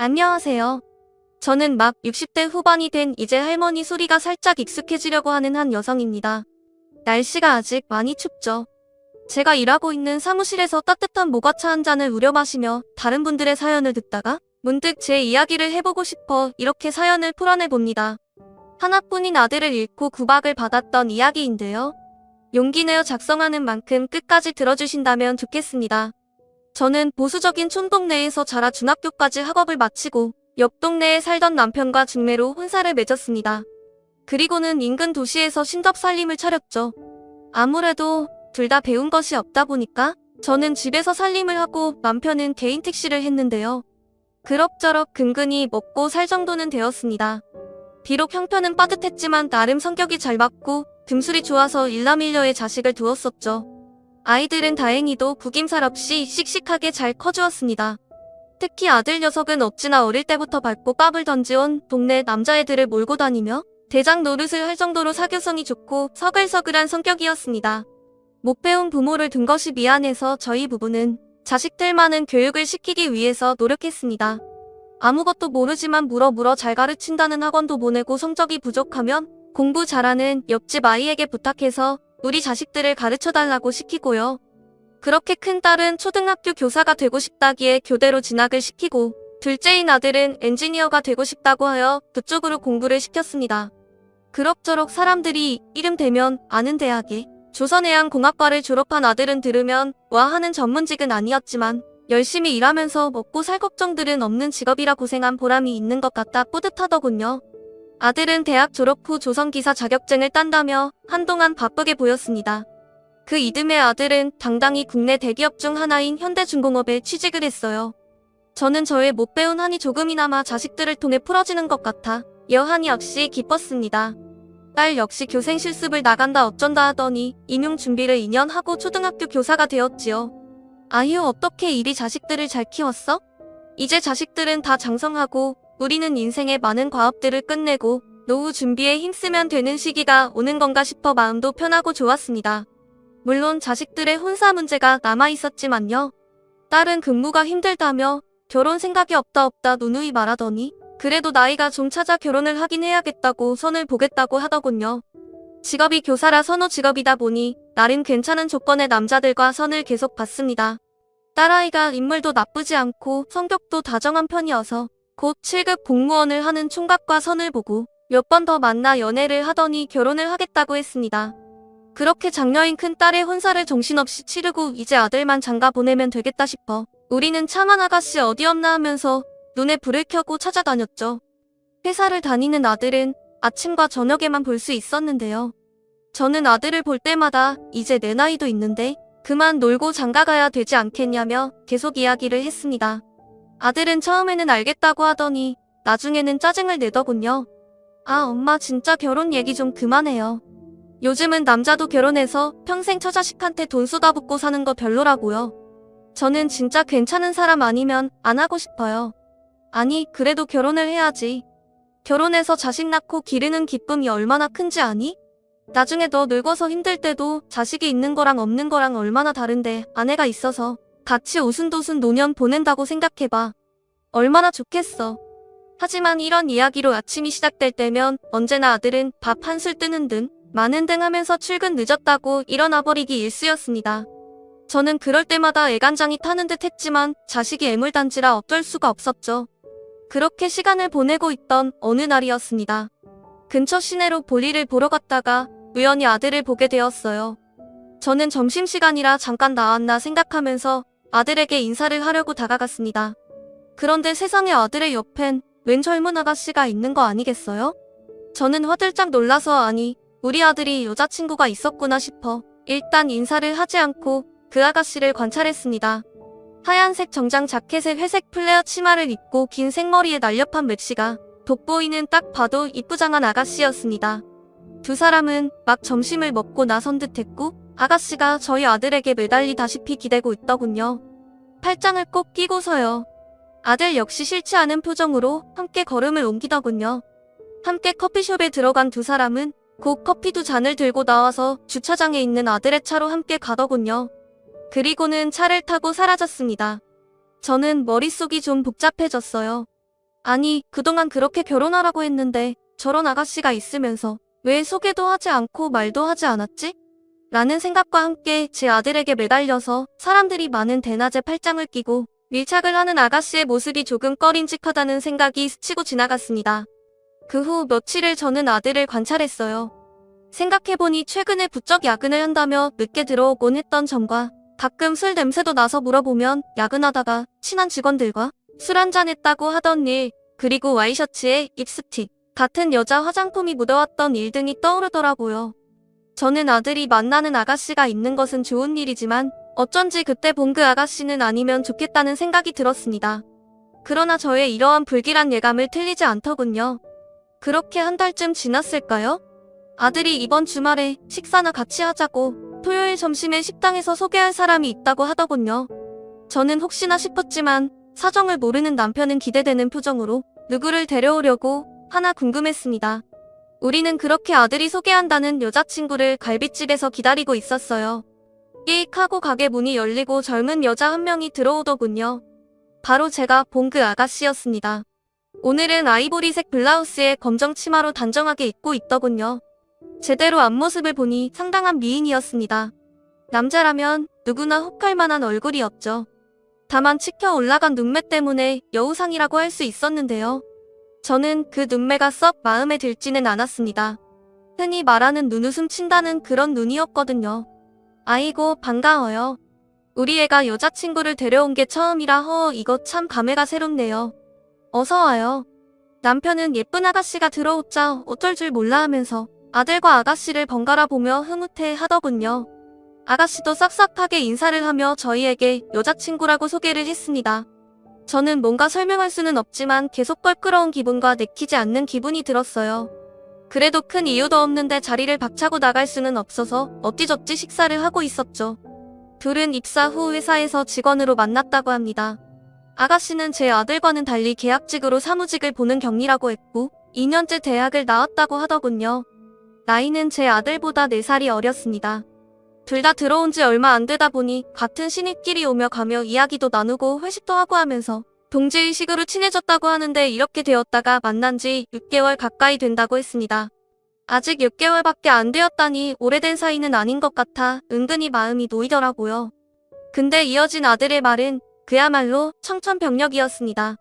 안녕하세요. 저는 막 60대 후반이 된 이제 할머니 소리가 살짝 익숙해지려고 하는 한 여성입니다. 날씨가 아직 많이 춥죠. 제가 일하고 있는 사무실에서 따뜻한 모가차 한 잔을 우려 마시며 다른 분들의 사연을 듣다가 문득 제 이야기를 해보고 싶어 이렇게 사연을 풀어내봅니다. 하나뿐인 아들을 잃고 구박을 받았던 이야기인데요. 용기 내어 작성하는 만큼 끝까지 들어주신다면 좋겠습니다. 저는 보수적인 촌동네에서 자라 중학교까지 학업을 마치고 옆 동네에 살던 남편과 중매로 혼사를 맺었습니다. 그리고는 인근 도시에서 신접 살림을 차렸죠. 아무래도 둘 다 배운 것이 없다 보니까 저는 집에서 살림을 하고 남편은 개인 택시를 했는데요. 그럭저럭 근근히 먹고 살 정도는 되었습니다. 비록 형편은 빠듯했지만 나름 성격이 잘 맞고 금술이 좋아서 일남일녀의 자식을 두었었죠. 아이들은 다행히도 구김살 없이 씩씩하게 잘 커주었습니다. 특히 아들 녀석은 어찌나 어릴 때부터 밟고 밥을 던지온 동네 남자애들을 몰고 다니며 대장 노릇을 할 정도로 사교성이 좋고 서글서글한 성격이었습니다. 못 배운 부모를 둔 것이 미안해서 저희 부부는 자식들만은 교육을 시키기 위해서 노력했습니다. 아무것도 모르지만 물어 잘 가르친다는 학원도 보내고 성적이 부족하면 공부 잘하는 옆집 아이에게 부탁해서 우리 자식들을 가르쳐달라고 시키고요. 그렇게 큰 딸은 초등학교 교사가 되고 싶다기에 교대로 진학을 시키고 둘째인 아들은 엔지니어가 되고 싶다고 하여 그쪽으로 공부를 시켰습니다. 그럭저럭 사람들이 이름 대면 아는 대학에 조선해양공학과를 졸업한 아들은 들으면 와 하는 전문직은 아니었지만 열심히 일하면서 먹고 살 걱정들은 없는 직업이라 고생한 보람이 있는 것 같다 뿌듯하더군요. 아들은 대학 졸업 후 조선기사 자격증을 딴다며 한동안 바쁘게 보였습니다. 그 이듬해 아들은 당당히 국내 대기업 중 하나인 현대중공업에 취직을 했어요. 저는 저의 못 배운 한이 조금이나마 자식들을 통해 풀어지는 것 같아 여한이 역시 기뻤습니다. 딸 역시 교생 실습을 나간다 어쩐다 하더니 임용 준비를 2년 하고 초등학교 교사가 되었지요. 아휴 어떻게 이리 자식들을 잘 키웠어? 이제 자식들은 다 장성하고 우리는 인생의 많은 과업들을 끝내고 노후 준비에 힘쓰면 되는 시기가 오는 건가 싶어 마음도 편하고 좋았습니다. 물론 자식들의 혼사 문제가 남아있었지만요. 딸은 근무가 힘들다며 결혼 생각이 없다 누누이 말하더니 그래도 나이가 좀 차자 결혼을 하긴 해야겠다고 선을 보겠다고 하더군요. 직업이 교사라 선호 직업이다 보니 나름 괜찮은 조건의 남자들과 선을 계속 봤습니다. 딸아이가 인물도 나쁘지 않고 성격도 다정한 편이어서 곧 7급 공무원을 하는 총각과 선을 보고 몇 번 더 만나 연애를 하더니 결혼을 하겠다고 했습니다. 그렇게 장녀인 큰딸의 혼사를 정신없이 치르고 이제 아들만 장가 보내면 되겠다 싶어 우리는 차만 아가씨 어디 없나 하면서 눈에 불을 켜고 찾아다녔죠. 회사를 다니는 아들은 아침과 저녁에만 볼 수 있었는데요. 저는 아들을 볼 때마다 이제 내 나이도 있는데 그만 놀고 장가가야 되지 않겠냐며 계속 이야기를 했습니다. 아들은 처음에는 알겠다고 하더니 나중에는 짜증을 내더군요. 아 엄마 진짜 결혼 얘기 좀 그만해요. 요즘은 남자도 결혼해서 평생 처자식한테 돈 쏟아붓고 사는 거 별로라고요. 저는 진짜 괜찮은 사람 아니면 안 하고 싶어요. 아니 그래도 결혼을 해야지. 결혼해서 자식 낳고 기르는 기쁨이 얼마나 큰지 아니? 나중에 너 늙어서 힘들 때도 자식이 있는 거랑 없는 거랑 얼마나 다른데 아내가 있어서 같이 오순도순 노년 보낸다고 생각해봐. 얼마나 좋겠어. 하지만 이런 이야기로 아침이 시작될 때면 언제나 아들은 밥 한술 뜨는 등 많은 등 하면서 출근 늦었다고 일어나버리기 일쑤였습니다. 저는 그럴 때마다 애간장이 타는 듯 했지만 자식이 애물단지라 어쩔 수가 없었죠. 그렇게 시간을 보내고 있던 어느 날이었습니다. 근처 시내로 볼일을 보러 갔다가 우연히 아들을 보게 되었어요. 저는 점심시간이라 잠깐 나왔나 생각하면서 아들에게 인사를 하려고 다가갔습니다. 그런데 세상에 아들의 옆엔 웬 젊은 아가씨가 있는 거 아니겠어요? 저는 화들짝 놀라서 아니 우리 아들이 여자친구가 있었구나 싶어 일단 인사를 하지 않고 그 아가씨를 관찰했습니다. 하얀색 정장 자켓에 회색 플레어 치마를 입고 긴 생머리에 날렵한 맵시가 돋보이는 딱 봐도 이쁘장한 아가씨였습니다. 두 사람은 막 점심을 먹고 나선 듯 했고 아가씨가 저희 아들에게 매달리다시피 기대고 있더군요. 팔짱을 꼭 끼고서요. 아들 역시 싫지 않은 표정으로 함께 걸음을 옮기더군요. 함께 커피숍에 들어간 두 사람은 곧 커피 2잔을 들고 나와서 주차장에 있는 아들의 차로 함께 가더군요. 그리고는 차를 타고 사라졌습니다. 저는 머릿속이 좀 복잡해졌어요. 아니, 그동안 그렇게 결혼하라고 했는데 저런 아가씨가 있으면서 왜 소개도 하지 않고 말도 하지 않았지? 라는 생각과 함께 제 아들에게 매달려서 사람들이 많은 대낮에 팔짱을 끼고 밀착을 하는 아가씨의 모습이 조금 꺼림직하다는 생각이 스치고 지나갔습니다. 그 후 며칠을 저는 아들을 관찰했어요. 생각해보니 최근에 부쩍 야근을 한다며 늦게 들어오곤 했던 점과 가끔 술 냄새도 나서 물어보면 야근하다가 친한 직원들과 술 한잔 했다고 하던 일, 그리고 와이셔츠에 립스틱, 같은 여자 화장품이 묻어왔던 일 등이 떠오르더라고요. 저는 아들이 만나는 아가씨가 있는 것은 좋은 일이지만 어쩐지 그때 본 그 아가씨는 아니면 좋겠다는 생각이 들었습니다. 그러나 저의 이러한 불길한 예감을 틀리지 않더군요. 그렇게 한 달쯤 지났을까요? 아들이 이번 주말에 식사나 같이 하자고 토요일 점심에 식당에서 소개할 사람이 있다고 하더군요. 저는 혹시나 싶었지만 사정을 모르는 남편은 기대되는 표정으로 누구를 데려오려고 하나 궁금했습니다. 우리는 그렇게 아들이 소개한다는 여자친구를 갈빗집에서 기다리고 있었어요. 끼익 하고 가게 문이 열리고 젊은 여자 한 명이 들어오더군요. 바로 제가 본 그 아가씨였습니다. 오늘은 아이보리색 블라우스에 검정 치마로 단정하게 입고 있더군요. 제대로 앞모습을 보니 상당한 미인이었습니다. 남자라면 누구나 혹할 만한 얼굴이었죠. 다만 치켜 올라간 눈매 때문에 여우상이라고 할 수 있었는데요. 저는 그 눈매가 썩 마음에 들지는 않았습니다. 흔히 말하는 눈웃음 친다는 그런 눈이었거든요. 아이고 반가워요. 우리 애가 여자친구를 데려온 게 처음이라 이거 참 감회가 새롭네요. 어서 와요. 남편은 예쁜 아가씨가 들어오자 어쩔 줄 몰라 하면서 아들과 아가씨를 번갈아 보며 흐뭇해 하더군요. 아가씨도 싹싹하게 인사를 하며 저희에게 여자친구라고 소개를 했습니다. 저는 뭔가 설명할 수는 없지만 계속 껄끄러운 기분과 내키지 않는 기분이 들었어요. 그래도 큰 이유도 없는데 자리를 박차고 나갈 수는 없어서 어찌저찌 식사를 하고 있었죠. 둘은 입사 후 회사에서 직원으로 만났다고 합니다. 아가씨는 제 아들과는 달리 계약직으로 사무직을 보는 격리라고 했고 2년째 대학을 나왔다고 하더군요. 나이는 제 아들보다 4살이 어렸습니다. 둘 다 들어온 지 얼마 안 되다 보니 같은 신입끼리 오며 가며 이야기도 나누고 회식도 하고 하면서 동지의식으로 친해졌다고 하는데 이렇게 되었다가 만난 지 6개월 가까이 된다고 했습니다. 아직 6개월밖에 안 되었다니 오래된 사이는 아닌 것 같아 은근히 마음이 놓이더라고요. 근데 이어진 아들의 말은 그야말로 청천벽력이었습니다.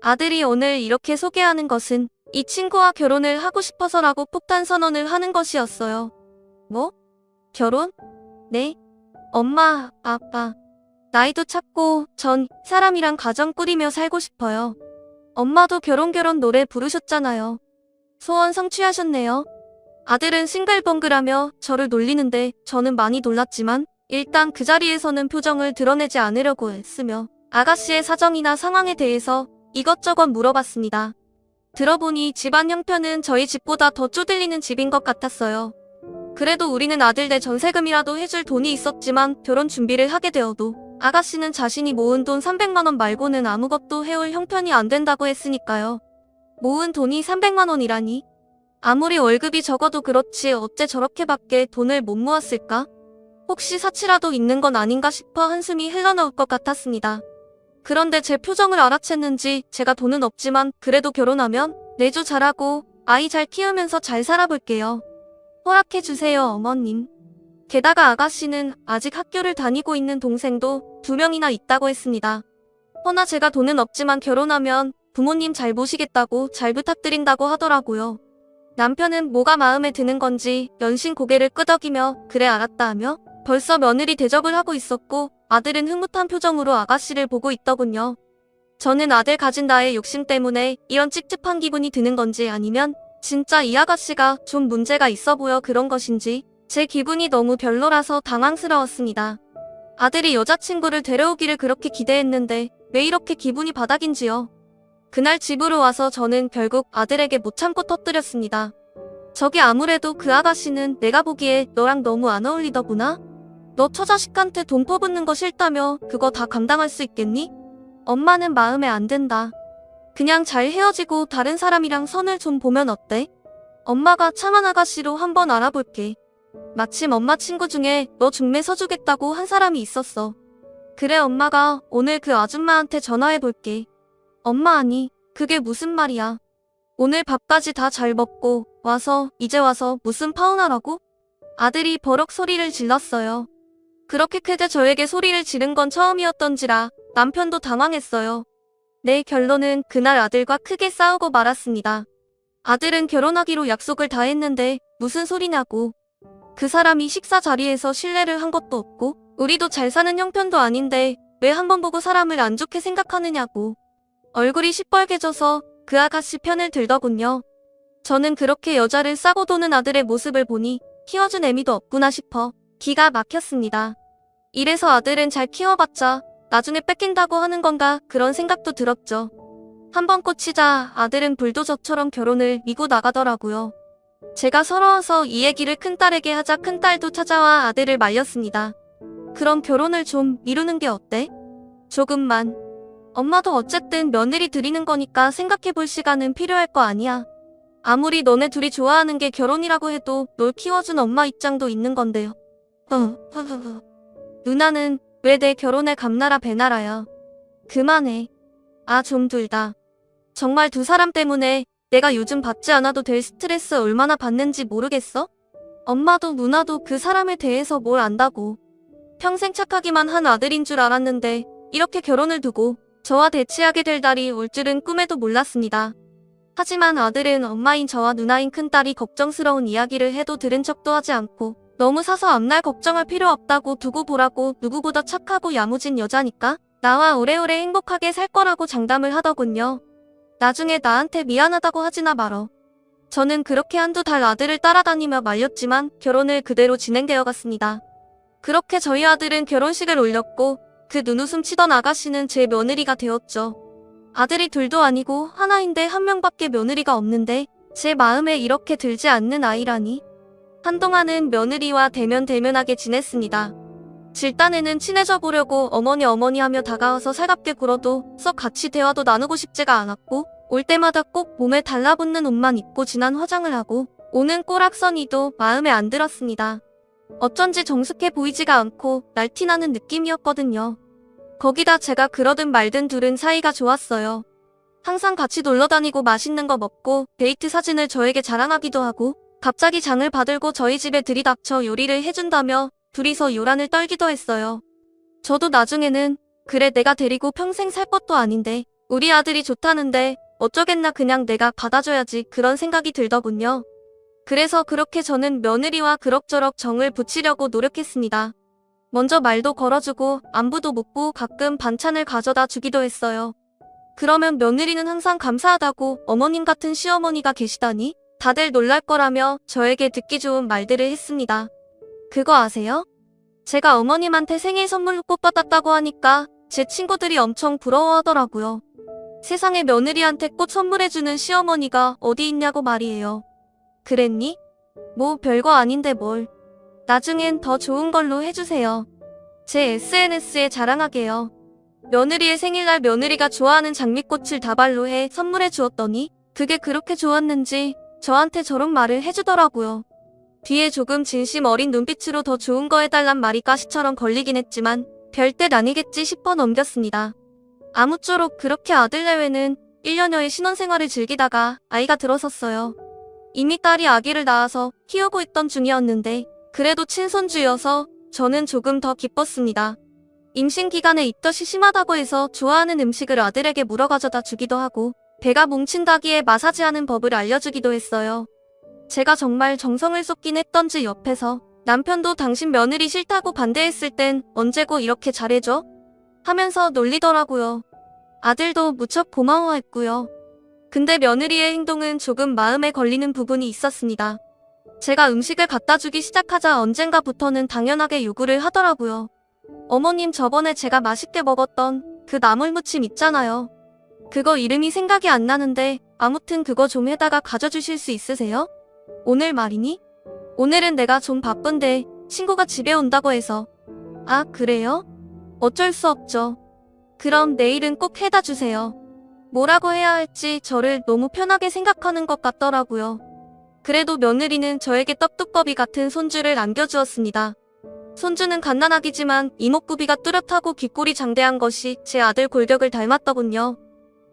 아들이 오늘 이렇게 소개하는 것은 이 친구와 결혼을 하고 싶어서라고 폭탄 선언을 하는 것이었어요. 뭐? 결혼? 네? 엄마, 아빠. 나이도 찼고 전 사람이랑 가정 꾸리며 살고 싶어요. 엄마도 결혼 노래 부르셨잖아요. 소원 성취하셨네요. 아들은 싱글벙글하며 저를 놀리는데 저는 많이 놀랐지만 일단 그 자리에서는 표정을 드러내지 않으려고 했으며 아가씨의 사정이나 상황에 대해서 이것저것 물어봤습니다. 들어보니 집안 형편은 저희 집보다 더 쪼들리는 집인 것 같았어요. 그래도 우리는 아들 내 전세금이라도 해줄 돈이 있었지만 결혼 준비를 하게 되어도 아가씨는 자신이 모은 돈 300만 원 말고는 아무것도 해올 형편이 안 된다고 했으니까요. 모은 돈이 300만 원이라니? 아무리 월급이 적어도 그렇지 어째 저렇게밖에 돈을 못 모았을까? 혹시 사치라도 있는 건 아닌가 싶어 한숨이 흘러나올 것 같았습니다. 그런데 제 표정을 알아챘는지 제가 돈은 없지만 그래도 결혼하면 내조 잘하고 아이 잘 키우면서 잘 살아볼게요. 허락해주세요, 어머님. 게다가 아가씨는 아직 학교를 다니고 있는 동생도 2명이나 있다고 했습니다. 허나 제가 돈은 없지만 결혼하면 부모님 잘 모시겠다고 잘 부탁드린다고 하더라고요. 남편은 뭐가 마음에 드는 건지 연신 고개를 끄덕이며 그래 알았다 하며 벌써 며느리 대접을 하고 있었고 아들은 흐뭇한 표정으로 아가씨를 보고 있더군요. 저는 아들 가진 나의 욕심 때문에 이런 찝찝한 기분이 드는 건지 아니면 진짜 이 아가씨가 좀 문제가 있어 보여 그런 것인지 제 기분이 너무 별로라서 당황스러웠습니다. 아들이 여자친구를 데려오기를 그렇게 기대했는데 왜 이렇게 기분이 바닥인지요. 그날 집으로 와서 저는 결국 아들에게 못 참고 터뜨렸습니다. 저기 아무래도 그 아가씨는 내가 보기에 너랑 너무 안 어울리더구나? 너 처자식한테 돈 퍼붓는 거 싫다며 그거 다 감당할 수 있겠니? 엄마는 마음에 안 든다. 그냥 잘 헤어지고 다른 사람이랑 선을 좀 보면 어때? 엄마가 참한 아가씨로 한번 알아볼게. 마침 엄마 친구 중에 너 중매 서주겠다고 한 사람이 있었어. 그래 엄마가 오늘 그 아줌마한테 전화해볼게. 엄마 아니, 그게 무슨 말이야. 오늘 밥까지 다 잘 먹고 이제 와서 무슨 파혼하라고? 아들이 버럭 소리를 질렀어요. 그렇게 크게 저에게 소리를 지른 건 처음이었던지라 남편도 당황했어요. 내 결론은 그날 아들과 크게 싸우고 말았습니다. 아들은 결혼하기로 약속을 다 했는데 무슨 소리냐고. 그 사람이 식사 자리에서 신뢰를 한 것도 없고 우리도 잘 사는 형편도 아닌데 왜 한 번 보고 사람을 안 좋게 생각하느냐고. 얼굴이 시뻘개져서 그 아가씨 편을 들더군요. 저는 그렇게 여자를 싸고 도는 아들의 모습을 보니 키워준 애미도 없구나 싶어 기가 막혔습니다. 이래서 아들은 잘 키워봤자 나중에 뺏긴다고 하는 건가 그런 생각도 들었죠. 한번 꽂히자 아들은 불도저처럼 결혼을 미고 나가더라고요. 제가 서러워서 이 얘기를 큰딸에게 하자 큰딸도 찾아와 아들을 말렸습니다. 그럼 결혼을 좀 미루는 게 어때? 조금만. 엄마도 어쨌든 며느리 드리는 거니까 생각해볼 시간은 필요할 거 아니야. 아무리 너네 둘이 좋아하는 게 결혼이라고 해도 널 키워준 엄마 입장도 있는 건데요. 누나는 왜 내 결혼에 감나라 배나라야. 그만해. 좀 둘 다. 정말 두 사람 때문에 내가 요즘 받지 않아도 될 스트레스 얼마나 받는지 모르겠어? 엄마도 누나도 그 사람에 대해서 뭘 안다고. 평생 착하기만 한 아들인 줄 알았는데 이렇게 결혼을 두고 저와 대치하게 될 날이 올 줄은 꿈에도 몰랐습니다. 하지만 아들은 엄마인 저와 누나인 큰딸이 걱정스러운 이야기를 해도 들은 척도 하지 않고 너무 사서 앞날 걱정할 필요 없다고 두고 보라고 누구보다 착하고 야무진 여자니까 나와 오래오래 행복하게 살 거라고 장담을 하더군요. 나중에 나한테 미안하다고 하지나 말어. 저는 그렇게 한두 달 아들을 따라다니며 말렸지만 결혼을 그대로 진행되어 갔습니다. 그렇게 저희 아들은 결혼식을 올렸고 그 눈웃음 치던 아가씨는 제 며느리가 되었죠. 아들이 둘도 아니고 하나인데 한 명밖에 며느리가 없는데 제 마음에 이렇게 들지 않는 아이라니. 한동안은 며느리와 대면대면하게 지냈습니다. 질단에는 친해져 보려고 어머니 하며 다가와서 살갑게 굴어도 썩 같이 대화도 나누고 싶지가 않았고 올 때마다 꼭 몸에 달라붙는 옷만 입고 진한 화장을 하고 오는 꼬락서니도 마음에 안 들었습니다. 어쩐지 정숙해 보이지가 않고 날티나는 느낌이었거든요. 거기다 제가 그러든 말든 둘은 사이가 좋았어요. 항상 같이 놀러다니고 맛있는 거 먹고 데이트 사진을 저에게 자랑하기도 하고 갑자기 장을 받들고 저희 집에 들이닥쳐 요리를 해준다며 둘이서 요란을 떨기도 했어요. 저도 나중에는 그래 내가 데리고 평생 살 것도 아닌데 우리 아들이 좋다는데 어쩌겠나 그냥 내가 받아줘야지 그런 생각이 들더군요. 그래서 그렇게 저는 며느리와 그럭저럭 정을 붙이려고 노력했습니다. 먼저 말도 걸어주고 안부도 묻고 가끔 반찬을 가져다 주기도 했어요. 그러면 며느리는 항상 감사하다고 어머님 같은 시어머니가 계시다니 다들 놀랄 거라며 저에게 듣기 좋은 말들을 했습니다. 그거 아세요? 제가 어머님한테 생일 선물로 꽃 받았다고 하니까 제 친구들이 엄청 부러워하더라고요. 세상에 며느리한테 꽃 선물해주는 시어머니가 어디 있냐고 말이에요. 그랬니? 뭐 별거 아닌데 뭘. 나중엔 더 좋은 걸로 해주세요. 제 SNS에 자랑하게요. 며느리의 생일날 며느리가 좋아하는 장미꽃을 다발로 해 선물해 주었더니 그게 그렇게 좋았는지 저한테 저런 말을 해주더라고요. 뒤에 조금 진심 어린 눈빛으로 더 좋은 거 해달란 말이 가시처럼 걸리긴 했지만 별뜻 아니겠지 싶어 넘겼습니다. 아무쪼록 그렇게 아들 내외는 1년여의 신혼생활을 즐기다가 아이가 들어섰어요. 이미 딸이 아기를 낳아서 키우고 있던 중이었는데 그래도 친손주여서 저는 조금 더 기뻤습니다. 임신 기간에 입덧이 심하다고 해서 좋아하는 음식을 아들에게 물어 가져다 주기도 하고 배가 뭉친다기에 마사지하는 법을 알려주기도 했어요. 제가 정말 정성을 쏟긴 했던지 옆에서 남편도 당신 며느리 싫다고 반대했을 땐 언제고 이렇게 잘해줘? 하면서 놀리더라고요. 아들도 무척 고마워했고요. 근데 며느리의 행동은 조금 마음에 걸리는 부분이 있었습니다. 제가 음식을 갖다 주기 시작하자 언젠가부터는 당연하게 요구를 하더라고요. 어머님 저번에 제가 맛있게 먹었던 그 나물무침 있잖아요. 그거 이름이 생각이 안 나는데 아무튼 그거 좀 해다가 가져주실 수 있으세요? 오늘 말이니? 오늘은 내가 좀 바쁜데 친구가 집에 온다고 해서. 아 그래요? 어쩔 수 없죠. 그럼 내일은 꼭 해다 주세요. 뭐라고 해야 할지 저를 너무 편하게 생각하는 것 같더라고요. 그래도 며느리는 저에게 떡두꺼비 같은 손주를 안겨주었습니다. 손주는 갓난아기지만 이목구비가 뚜렷하고 귓골이 장대한 것이 제 아들 골격을 닮았더군요.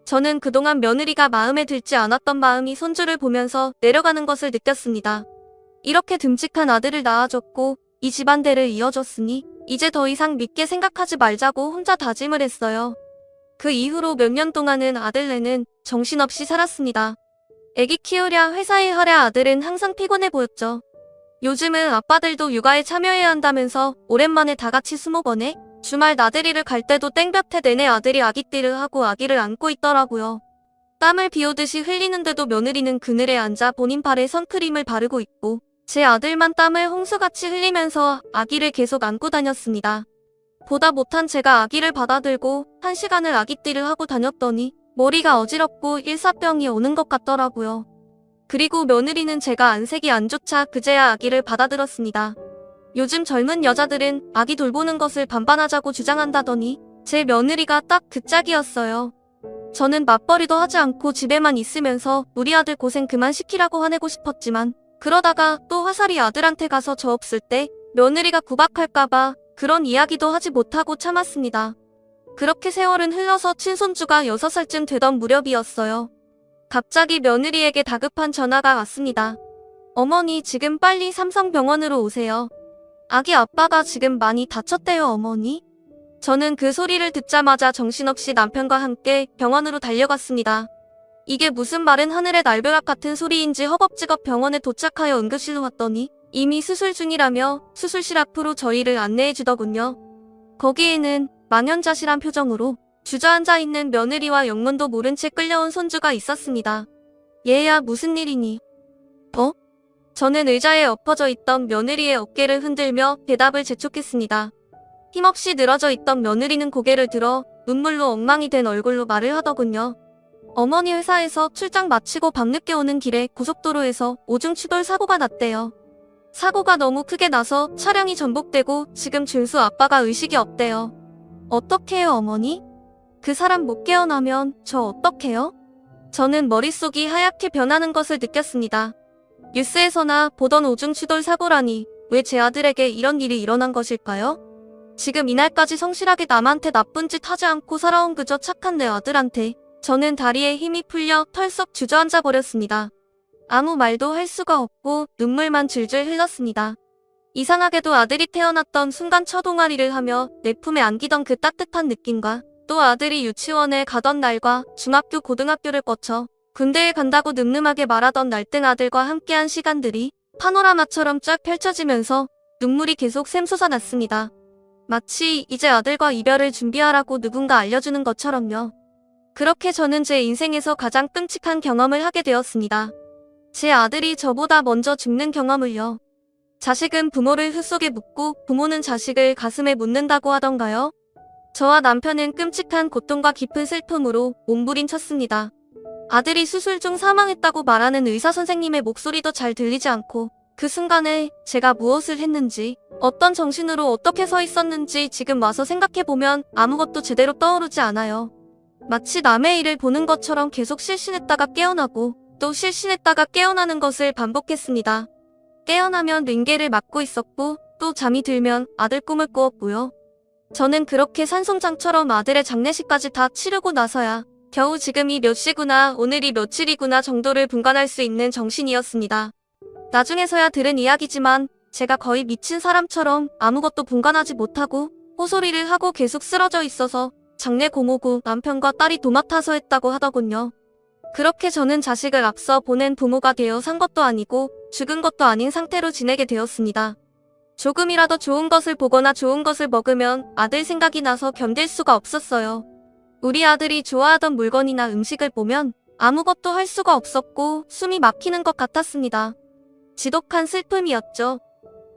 저는 그동안 며느리가 마음에 들지 않았던 마음이 손주를 보면서 내려가는 것을 느꼈습니다. 이렇게 듬직한 아들을 낳아줬고 이 집안대를 이어줬으니 이제 더 이상 믿게 생각하지 말자고 혼자 다짐을 했어요. 그 이후로 몇 년 동안은 아들네는 정신없이 살았습니다. 애기 키우랴 회사에 하랴 아들은 항상 피곤해 보였죠. 요즘은 아빠들도 육아에 참여해야 한다면서 오랜만에 다 같이 수목원에 주말 나들이를 갈 때도 땡볕에 내내 아들이 아기띠를 하고 아기를 안고 있더라고요. 땀을 비오듯이 흘리는데도 며느리는 그늘에 앉아 본인 발에 선크림을 바르고 있고 제 아들만 땀을 홍수같이 흘리면서 아기를 계속 안고 다녔습니다. 보다 못한 제가 아기를 받아들고 1시간을 아기띠를 하고 다녔더니 머리가 어지럽고 일사병이 오는 것 같더라고요. 그리고 며느리는 제가 안색이 안 좋자 그제야 아기를 받아들었습니다. 요즘 젊은 여자들은 아기 돌보는 것을 반반하자고 주장한다더니 제 며느리가 딱 그 짝이었어요. 저는 맞벌이도 하지 않고 집에만 있으면서 우리 아들 고생 그만 시키라고 화내고 싶었지만 그러다가 또 화살이 아들한테 가서 저 없을 때 며느리가 구박할까봐 그런 이야기도 하지 못하고 참았습니다. 그렇게 세월은 흘러서 친손주가 6살쯤 되던 무렵이었어요. 갑자기 며느리에게 다급한 전화가 왔습니다. 어머니 지금 빨리 삼성병원으로 오세요. 아기 아빠가 지금 많이 다쳤대요 어머니. 저는 그 소리를 듣자마자 정신없이 남편과 함께 병원으로 달려갔습니다. 이게 무슨 마른 하늘의 날벼락 같은 소리인지 허겁지겁 병원에 도착하여 응급실로 왔더니 이미 수술 중이라며 수술실 앞으로 저희를 안내해 주더군요. 거기에는 망연자실한 표정으로 주저앉아 있는 며느리와 영문도 모른 채 끌려온 손주가 있었습니다. 얘야 무슨 일이니? 저는 의자에 엎어져 있던 며느리의 어깨를 흔들며 대답을 재촉했습니다. 힘없이 늘어져 있던 며느리는 고개를 들어 눈물로 엉망이 된 얼굴로 말을 하더군요. 어머니 회사에서 출장 마치고 밤늦게 오는 길에 고속도로에서 오중 추돌 사고가 났대요. 사고가 너무 크게 나서 차량이 전복되고 지금 준수 아빠가 의식이 없대요. 어떡해요 어머니? 그 사람 못 깨어나면 저 어떡해요? 저는 머릿속이 하얗게 변하는 것을 느꼈습니다. 뉴스에서나 보던 오중추돌 사고라니 왜 제 아들에게 이런 일이 일어난 것일까요? 지금 이날까지 성실하게 남한테 나쁜 짓 하지 않고 살아온 그저 착한 내 아들한테 저는 다리에 힘이 풀려 털썩 주저앉아 버렸습니다. 아무 말도 할 수가 없고 눈물만 줄줄 흘렀습니다. 이상하게도 아들이 태어났던 순간 첫동아리를 하며 내 품에 안기던 그 따뜻한 느낌과 또 아들이 유치원에 가던 날과 중학교 고등학교를 거쳐 군대에 간다고 늠름하게 말하던 날등 아들과 함께한 시간들이 파노라마처럼 쫙 펼쳐지면서 눈물이 계속 샘솟아났습니다. 마치 이제 아들과 이별을 준비하라고 누군가 알려주는 것처럼요. 그렇게 저는 제 인생에서 가장 끔찍한 경험을 하게 되었습니다. 제 아들이 저보다 먼저 죽는 경험을요. 자식은 부모를 흙속에 묻고 부모는 자식을 가슴에 묻는다고 하던가요? 저와 남편은 끔찍한 고통과 깊은 슬픔으로 몸부림쳤습니다. 아들이 수술 중 사망했다고 말하는 의사 선생님의 목소리도 잘 들리지 않고 그 순간에 제가 무엇을 했는지 어떤 정신으로 어떻게 서 있었는지 지금 와서 생각해보면 아무것도 제대로 떠오르지 않아요. 마치 남의 일을 보는 것처럼 계속 실신했다가 깨어나고 또 실신했다가 깨어나는 것을 반복했습니다. 깨어나면 링게를 맞고 있었고 또 잠이 들면 아들 꿈을 꾸었고요. 저는 그렇게 산송장처럼 아들의 장례식까지 다 치르고 나서야 겨우 지금이 몇 시구나 오늘이 며칠이구나 정도를 분간할 수 있는 정신이었습니다. 나중에서야 들은 이야기지만 제가 거의 미친 사람처럼 아무것도 분간하지 못하고 호소리를 하고 계속 쓰러져 있어서 장례 고모고 남편과 딸이 도맡아서 했다고 하더군요. 그렇게 저는 자식을 앞서 보낸 부모가 되어 산 것도 아니고 죽은 것도 아닌 상태로 지내게 되었습니다. 조금이라도 좋은 것을 보거나 좋은 것을 먹으면 아들 생각이 나서 견딜 수가 없었어요. 우리 아들이 좋아하던 물건이나 음식을 보면 아무것도 할 수가 없었고 숨이 막히는 것 같았습니다. 지독한 슬픔이었죠.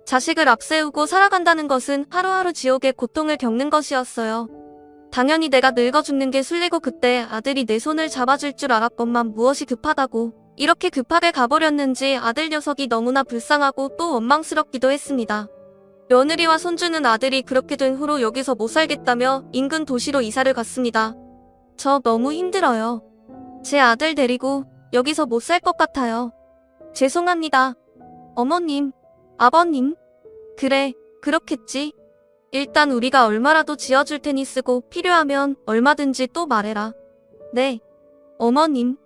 자식을 앞세우고 살아간다는 것은 하루하루 지옥의 고통을 겪는 것이었어요. 당연히 내가 늙어 죽는 게 술리고 그때 아들이 내 손을 잡아줄 줄 알았건만 무엇이 급하다고 이렇게 급하게 가버렸는지 아들 녀석이 너무나 불쌍하고 또 원망스럽기도 했습니다. 며느리와 손주는 아들이 그렇게 된 후로 여기서 못 살겠다며 인근 도시로 이사를 갔습니다. 저 너무 힘들어요. 제 아들 데리고 여기서 못 살 것 같아요. 죄송합니다. 어머님, 아버님. 그래, 그렇겠지. 일단 우리가 얼마라도 지어줄 테니 쓰고 필요하면 얼마든지 또 말해라. 네, 어머님,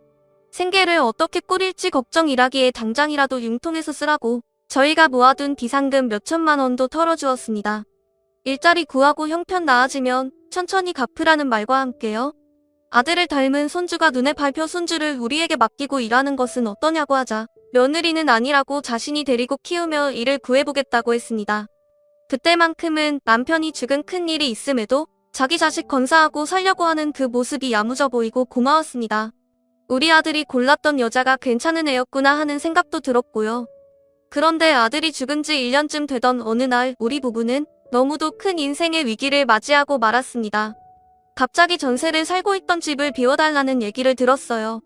생계를 어떻게 꾸릴지 걱정이라기에 당장이라도 융통해서 쓰라고 저희가 모아둔 비상금 몇천만 원도 털어주었습니다. 일자리 구하고 형편 나아지면 천천히 갚으라는 말과 함께요. 아들을 닮은 손주가 눈에 밟혀 손주를 우리에게 맡기고 일하는 것은 어떠냐고 하자 며느리는 아니라고 자신이 데리고 키우며 일을 구해보겠다고 했습니다. 그때만큼은 남편이 죽은 큰일이 있음에도 자기 자식 건사하고 살려고 하는 그 모습이 야무져 보이고 고마웠습니다. 우리 아들이 골랐던 여자가 괜찮은 애였구나 하는 생각도 들었고요. 그런데 아들이 죽은 지 1년쯤 되던 어느 날 우리 부부는 너무도 큰 인생의 위기를 맞이하고 말았습니다. 갑자기 전세를 살고 있던 집을 비워달라는 얘기를 들었어요.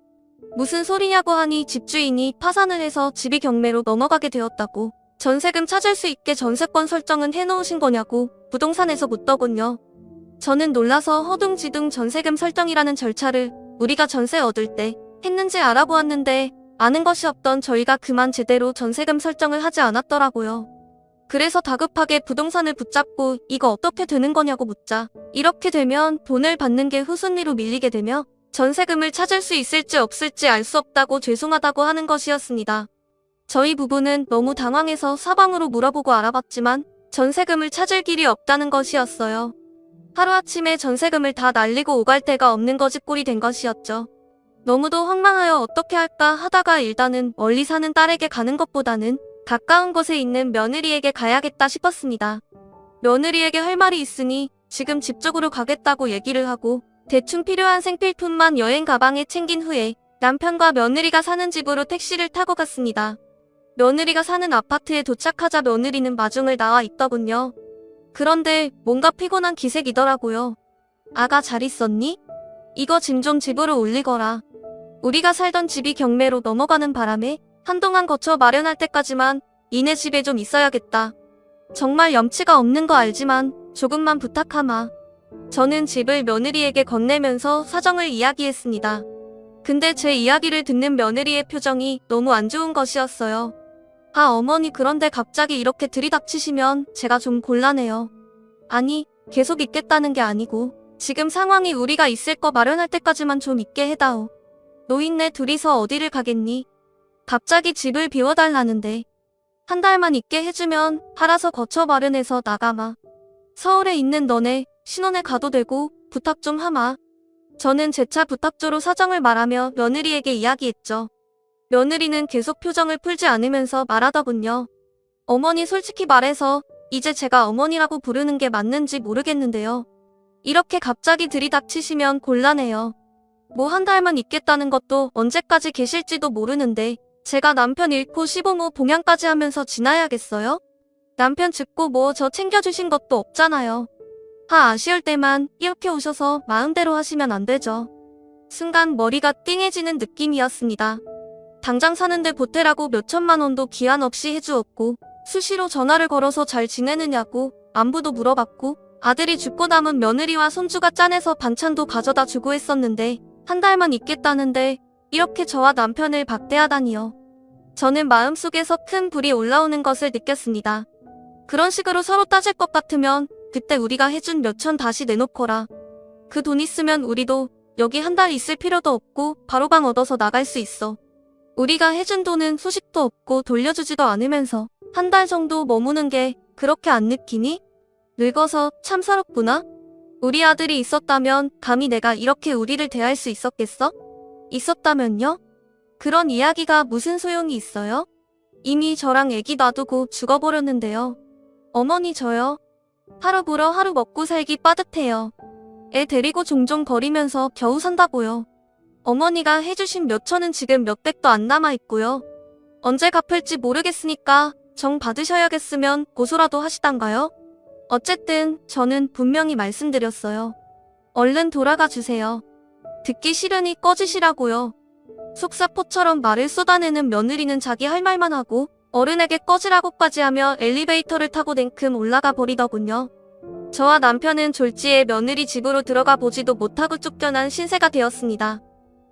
무슨 소리냐고 하니 집주인이 파산을 해서 집이 경매로 넘어가게 되었다고 전세금 찾을 수 있게 전세권 설정은 해놓으신 거냐고 부동산에서 묻더군요. 저는 놀라서 허둥지둥 전세금 설정이라는 절차를 우리가 전세 얻을 때 했는지 알아보았는데 아는 것이 없던 저희가 그만 제대로 전세금 설정을 하지 않았더라고요. 그래서 다급하게 부동산을 붙잡고 이거 어떻게 되는 거냐고 묻자 이렇게 되면 돈을 받는 게 후순위로 밀리게 되며 전세금을 찾을 수 있을지 없을지 알 수 없다고 죄송하다고 하는 것이었습니다. 저희 부부는 너무 당황해서 사방으로 물어보고 알아봤지만 전세금을 찾을 길이 없다는 것이었어요. 하루아침에 전세금을 다 날리고 오갈 데가 없는 거지꼴이 된 것이었죠. 너무도 황망하여 어떻게 할까 하다가 일단은 멀리 사는 딸에게 가는 것보다는 가까운 곳에 있는 며느리에게 가야겠다 싶었습니다. 며느리에게 할 말이 있으니 지금 집 쪽으로 가겠다고 얘기를 하고 대충 필요한 생필품만 여행 가방에 챙긴 후에 남편과 며느리가 사는 집으로 택시를 타고 갔습니다. 며느리가 사는 아파트에 도착하자 며느리는 마중을 나와 있더군요. 그런데 뭔가 피곤한 기색이더라고요. 아가 잘 있었니? 이거 짐 좀 집으로 올리거라. 우리가 살던 집이 경매로 넘어가는 바람에 한동안 거쳐 마련할 때까지만 니네 집에 좀 있어야겠다. 정말 염치가 없는 거 알지만 조금만 부탁하마. 저는 집을 며느리에게 건네면서 사정을 이야기했습니다. 근데 제 이야기를 듣는 며느리의 표정이 너무 안 좋은 것이었어요. 아 어머니 그런데 갑자기 이렇게 들이닥치시면 제가 좀 곤란해요. 아니 계속 있겠다는 게 아니고 지금 상황이 우리가 있을 거 마련할 때까지만 좀 있게 해다오. 노인네 둘이서 어디를 가겠니? 갑자기 집을 비워달라는데 한 달만 있게 해주면 팔아서 거쳐 마련해서 나가마. 서울에 있는 너네 신혼에 가도 되고 부탁 좀 하마. 저는 재차 부탁조로 사정을 말하며 며느리에게 이야기했죠. 며느리는 계속 표정을 풀지 않으면서 말하더군요. 어머니 솔직히 말해서 이제 제가 어머니라고 부르는 게 맞는지 모르겠는데요. 이렇게 갑자기 들이닥치시면 곤란해요. 뭐 한 달만 있겠다는 것도 언제까지 계실지도 모르는데 제가 남편 잃고 시부모 봉양까지 하면서 지나야겠어요? 남편 죽고 뭐 저 챙겨주신 것도 없잖아요. 아쉬울 때만 이렇게 오셔서 마음대로 하시면 안 되죠. 순간 머리가 띵해지는 느낌이었습니다. 당장 사는데 보태라고 몇천만 원도 기한 없이 해주었고 수시로 전화를 걸어서 잘 지내느냐고 안부도 물어봤고 아들이 죽고 남은 며느리와 손주가 짠해서 반찬도 가져다 주고 했었는데 한 달만 있겠다는데 이렇게 저와 남편을 박대하다니요. 저는 마음속에서 큰 불이 올라오는 것을 느꼈습니다. 그런 식으로 서로 따질 것 같으면 그때 우리가 해준 몇천 다시 내놓거라. 그 돈 있으면 우리도 여기 한 달 있을 필요도 없고 바로 방 얻어서 나갈 수 있어. 우리가 해준 돈은 소식도 없고 돌려주지도 않으면서 한 달 정도 머무는 게 그렇게 안 느끼니? 늙어서 참 서럽구나? 우리 아들이 있었다면 감히 내가 이렇게 우리를 대할 수 있었겠어? 있었다면요? 그런 이야기가 무슨 소용이 있어요? 이미 저랑 애기 놔두고 죽어버렸는데요. 어머니 저요. 하루 벌어 하루 먹고 살기 빠듯해요. 애 데리고 종종 거리면서 겨우 산다고요. 어머니가 해주신 몇천은 지금 몇백도 안 남아있고요. 언제 갚을지 모르겠으니까 정 받으셔야겠으면 고소라도 하시단가요? 어쨌든 저는 분명히 말씀드렸어요. 얼른 돌아가 주세요. 듣기 싫으니 꺼지시라고요. 속사포처럼 말을 쏟아내는 며느리는 자기 할 말만 하고 어른에게 꺼지라고까지 하며 엘리베이터를 타고 냉큼 올라가 버리더군요. 저와 남편은 졸지에 며느리 집으로 들어가 보지도 못하고 쫓겨난 신세가 되었습니다.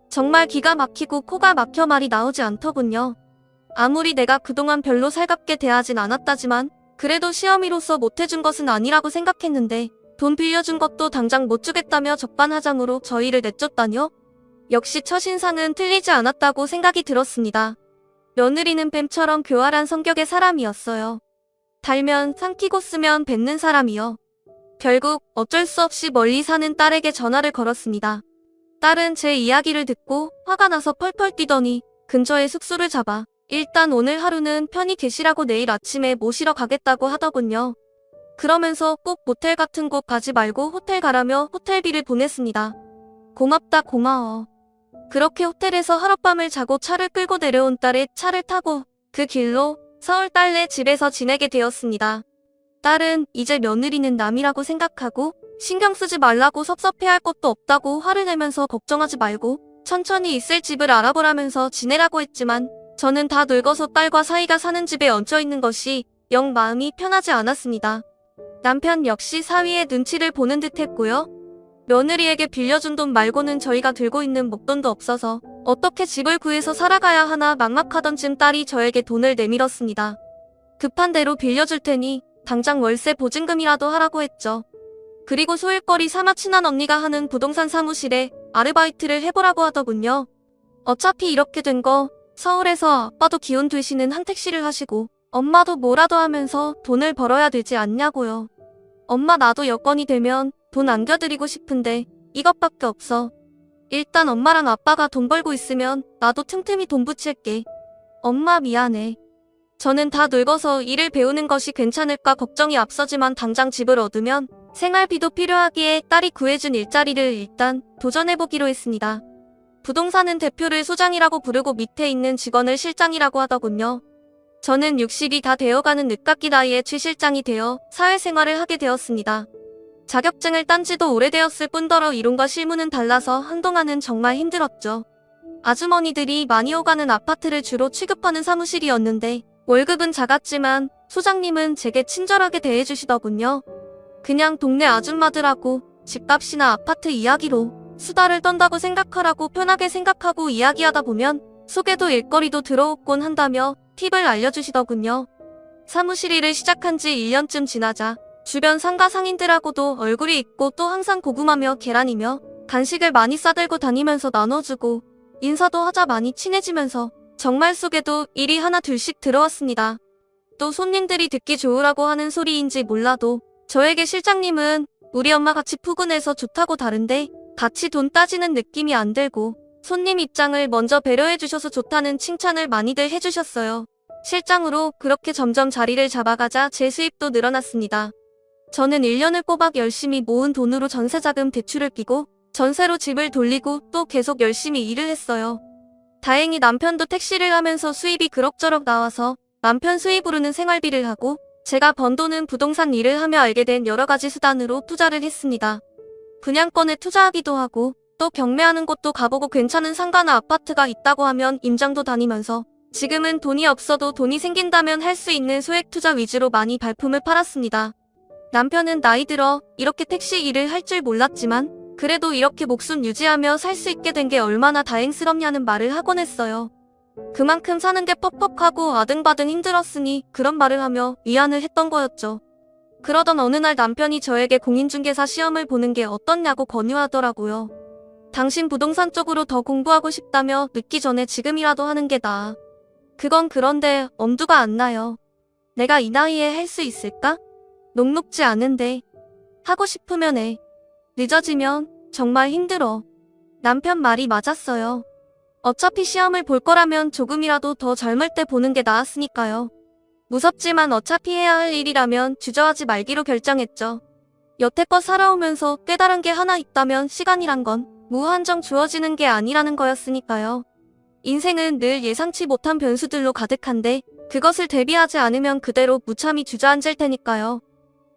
정말 기가 막히고 코가 막혀 말이 나오지 않더군요. 아무리 내가 그동안 별로 살갑게 대하진 않았다지만 그래도 시어미로서 못해준 것은 아니라고 생각했는데 돈 빌려준 것도 당장 못 주겠다며 적반하장으로 저희를 내쫓다뇨? 역시 첫인상은 틀리지 않았다고 생각이 들었습니다. 며느리는 뱀처럼 교활한 성격의 사람이었어요. 달면 삼키고 쓰면 뱉는 사람이요. 결국 어쩔 수 없이 멀리 사는 딸에게 전화를 걸었습니다. 딸은 제 이야기를 듣고 화가 나서 펄펄 뛰더니 근처에 숙소를 잡아 일단 오늘 하루는 편히 계시라고 내일 아침에 모시러 가겠다고 하더군요. 그러면서 꼭 모텔 같은 곳 가지 말고 호텔 가라며 호텔비를 보냈습니다. 고맙다 고마워. 그렇게 호텔에서 하룻밤을 자고 차를 끌고 내려온 딸의 차를 타고 그 길로 서울 딸네 집에서 지내게 되었습니다. 딸은 이제 며느리는 남이라고 생각하고 신경 쓰지 말라고 섭섭해할 것도 없다고 화를 내면서 걱정하지 말고 천천히 있을 집을 알아보라면서 지내라고 했지만 저는 다 늙어서 딸과 사이가 사는 집에 얹혀있는 것이 영 마음이 편하지 않았습니다. 남편 역시 사위의 눈치를 보는 듯 했고요. 며느리에게 빌려준 돈 말고는 저희가 들고 있는 목돈도 없어서 어떻게 집을 구해서 살아가야 하나 막막하던 쯤 딸이 저에게 돈을 내밀었습니다. 급한 대로 빌려줄 테니 당장 월세 보증금이라도 하라고 했죠. 그리고 소일거리 삼아 친한 언니가 하는 부동산 사무실에 아르바이트를 해보라고 하더군요. 어차피 이렇게 된 거 서울에서 아빠도 기혼 되시는 한 택시를 하시고 엄마도 뭐라도 하면서 돈을 벌어야 되지 않냐고요. 엄마 나도 여건이 되면 돈 안겨드리고 싶은데 이것밖에 없어. 일단 엄마랑 아빠가 돈 벌고 있으면 나도 틈틈이 돈 붙일게. 엄마 미안해. 저는 다 늙어서 일을 배우는 것이 괜찮을까 걱정이 앞서지만 당장 집을 얻으면 생활비도 필요하기에 딸이 구해준 일자리를 일단 도전해보기로 했습니다. 부동산은 대표를 소장이라고 부르고 밑에 있는 직원을 실장이라고 하더군요. 저는 60이 다 되어가는 늦깎이 나이에 최 실장이 되어 사회생활을 하게 되었습니다. 자격증을 딴 지도 오래되었을 뿐더러 이론과 실무는 달라서 한동안은 정말 힘들었죠. 아주머니들이 많이 오가는 아파트를 주로 취급하는 사무실이었는데 월급은 작았지만 소장님은 제게 친절하게 대해주시더군요. 그냥 동네 아줌마들하고 집값이나 아파트 이야기로 수다를 떤다고 생각하라고 편하게 생각하고 이야기하다 보면 속에도 일거리도 들어오곤 한다며 팁을 알려주시더군요. 사무실 일을 시작한 지 1년쯤 지나자 주변 상가 상인들하고도 얼굴이 있고 또 항상 고구마며 계란이며 간식을 많이 싸들고 다니면서 나눠주고 인사도 하자 많이 친해지면서 정말 속에도 일이 하나 둘씩 들어왔습니다. 또 손님들이 듣기 좋으라고 하는 소리인지 몰라도 저에게 실장님은 우리 엄마 같이 푸근해서 좋다고 다른데 같이 돈 따지는 느낌이 안 들고 손님 입장을 먼저 배려해 주셔서 좋다는 칭찬을 많이들 해주셨어요. 실장으로 그렇게 점점 자리를 잡아가자 제 수입도 늘어났습니다. 저는 1년을 꼬박 열심히 모은 돈으로 전세자금 대출을 끼고 전세로 집을 돌리고 또 계속 열심히 일을 했어요. 다행히 남편도 택시를 하면서 수입이 그럭저럭 나와서 남편 수입으로는 생활비를 하고 제가 번 돈은 부동산 일을 하며 알게 된 여러 가지 수단으로 투자를 했습니다. 분양권에 투자하기도 하고 또 경매하는 곳도 가보고 괜찮은 상가나 아파트가 있다고 하면 임장도 다니면서 지금은 돈이 없어도 돈이 생긴다면 할 수 있는 소액 투자 위주로 많이 발품을 팔았습니다. 남편은 나이 들어 이렇게 택시 일을 할 줄 몰랐지만 그래도 이렇게 목숨 유지하며 살 수 있게 된 게 얼마나 다행스럽냐는 말을 하곤 했어요. 그만큼 사는 게 퍽퍽하고 아등바등 힘들었으니 그런 말을 하며 위안을 했던 거였죠. 그러던 어느 날 남편이 저에게 공인중개사 시험을 보는 게 어떻냐고 권유하더라고요. 당신 부동산 쪽으로 더 공부하고 싶다며 늦기 전에 지금이라도 하는 게 나아. 그건 그런데 엄두가 안 나요. 내가 이 나이에 할 수 있을까? 녹록지 않은데. 하고 싶으면 해. 늦어지면 정말 힘들어. 남편 말이 맞았어요. 어차피 시험을 볼 거라면 조금이라도 더 젊을 때 보는 게 나았으니까요. 무섭지만 어차피 해야 할 일이라면 주저하지 말기로 결정했죠. 여태껏 살아오면서 깨달은 게 하나 있다면 시간이란 건 무한정 주어지는 게 아니라는 거였으니까요. 인생은 늘 예상치 못한 변수들로 가득한데 그것을 대비하지 않으면 그대로 무참히 주저앉을 테니까요.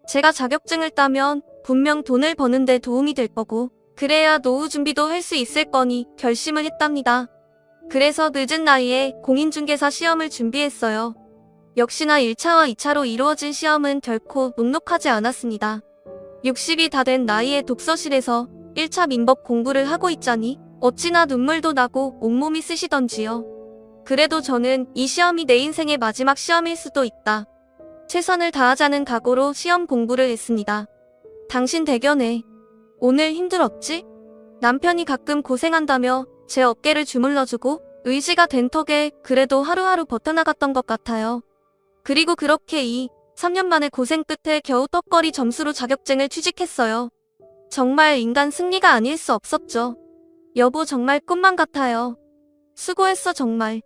제가 자격증을 따면 분명 돈을 버는데 도움이 될 거고 그래야 노후 준비도 할 수 있을 거니 결심을 했답니다. 그래서 늦은 나이에 공인중개사 시험을 준비했어요. 역시나 1차와 2차로 이루어진 시험은 결코 녹록하지 않았습니다. 60이 다 된 나이에 독서실에서 1차 민법 공부를 하고 있자니 어찌나 눈물도 나고 온몸이 쓰시던지요. 그래도 저는 이 시험이 내 인생의 마지막 시험일 수도 있다. 최선을 다하자는 각오로 시험 공부를 했습니다. 당신 대견해. 오늘 힘들었지? 남편이 가끔 고생한다며 제 어깨를 주물러주고 의지가 된 턱에 그래도 하루하루 버텨나갔던 것 같아요. 그리고 그렇게 3년 만에 고생 끝에 겨우 떡거리 점수로 자격증을 취직했어요. 정말 인간 승리가 아닐 수 없었죠. 여보 정말 꿈만 같아요. 수고했어 정말.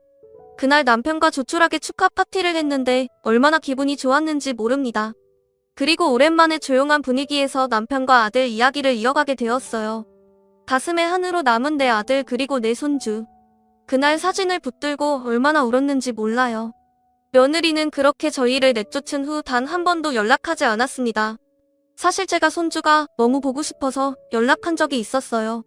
그날 남편과 조촐하게 축하 파티를 했는데 얼마나 기분이 좋았는지 모릅니다. 그리고 오랜만에 조용한 분위기에서 남편과 아들 이야기를 이어가게 되었어요. 가슴에 한으로 남은 내 아들 그리고 내 손주. 그날 사진을 붙들고 얼마나 울었는지 몰라요. 며느리는 그렇게 저희를 내쫓은 후 단 한 번도 연락하지 않았습니다. 사실 제가 손주가 너무 보고 싶어서 연락한 적이 있었어요.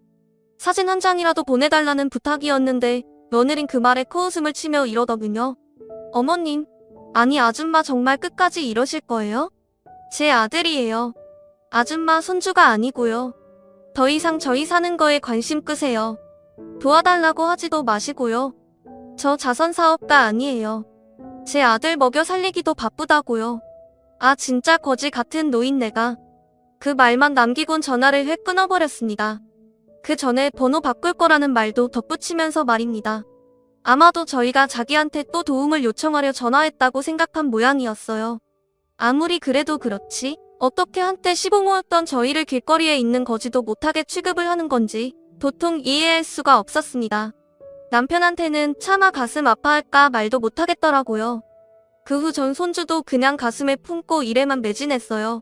사진 한 장이라도 보내달라는 부탁이었는데 며느린 그 말에 코웃음을 치며 이러더군요. 어머님, 아니 아줌마 정말 끝까지 이러실 거예요? 제 아들이에요. 아줌마 손주가 아니고요. 더 이상 저희 사는 거에 관심 끄세요. 도와달라고 하지도 마시고요. 저 자선사업가 아니에요. 제 아들 먹여 살리기도 바쁘다고요. 아 진짜 거지 같은 노인네가. 그 말만 남기곤 전화를 획 끊어버렸습니다. 그 전에 번호 바꿀 거라는 말도 덧붙이면서 말입니다. 아마도 저희가 자기한테 또 도움을 요청하려 전화했다고 생각한 모양이었어요. 아무리 그래도 그렇지 어떻게 한때 시부모였던 저희를 길거리에 있는 거지도 못하게 취급을 하는 건지 도통 이해할 수가 없었습니다. 남편한테는 차마 가슴 아파할까 말도 못하겠더라고요. 그 후 전 손주도 그냥 가슴에 품고 일에만 매진했어요.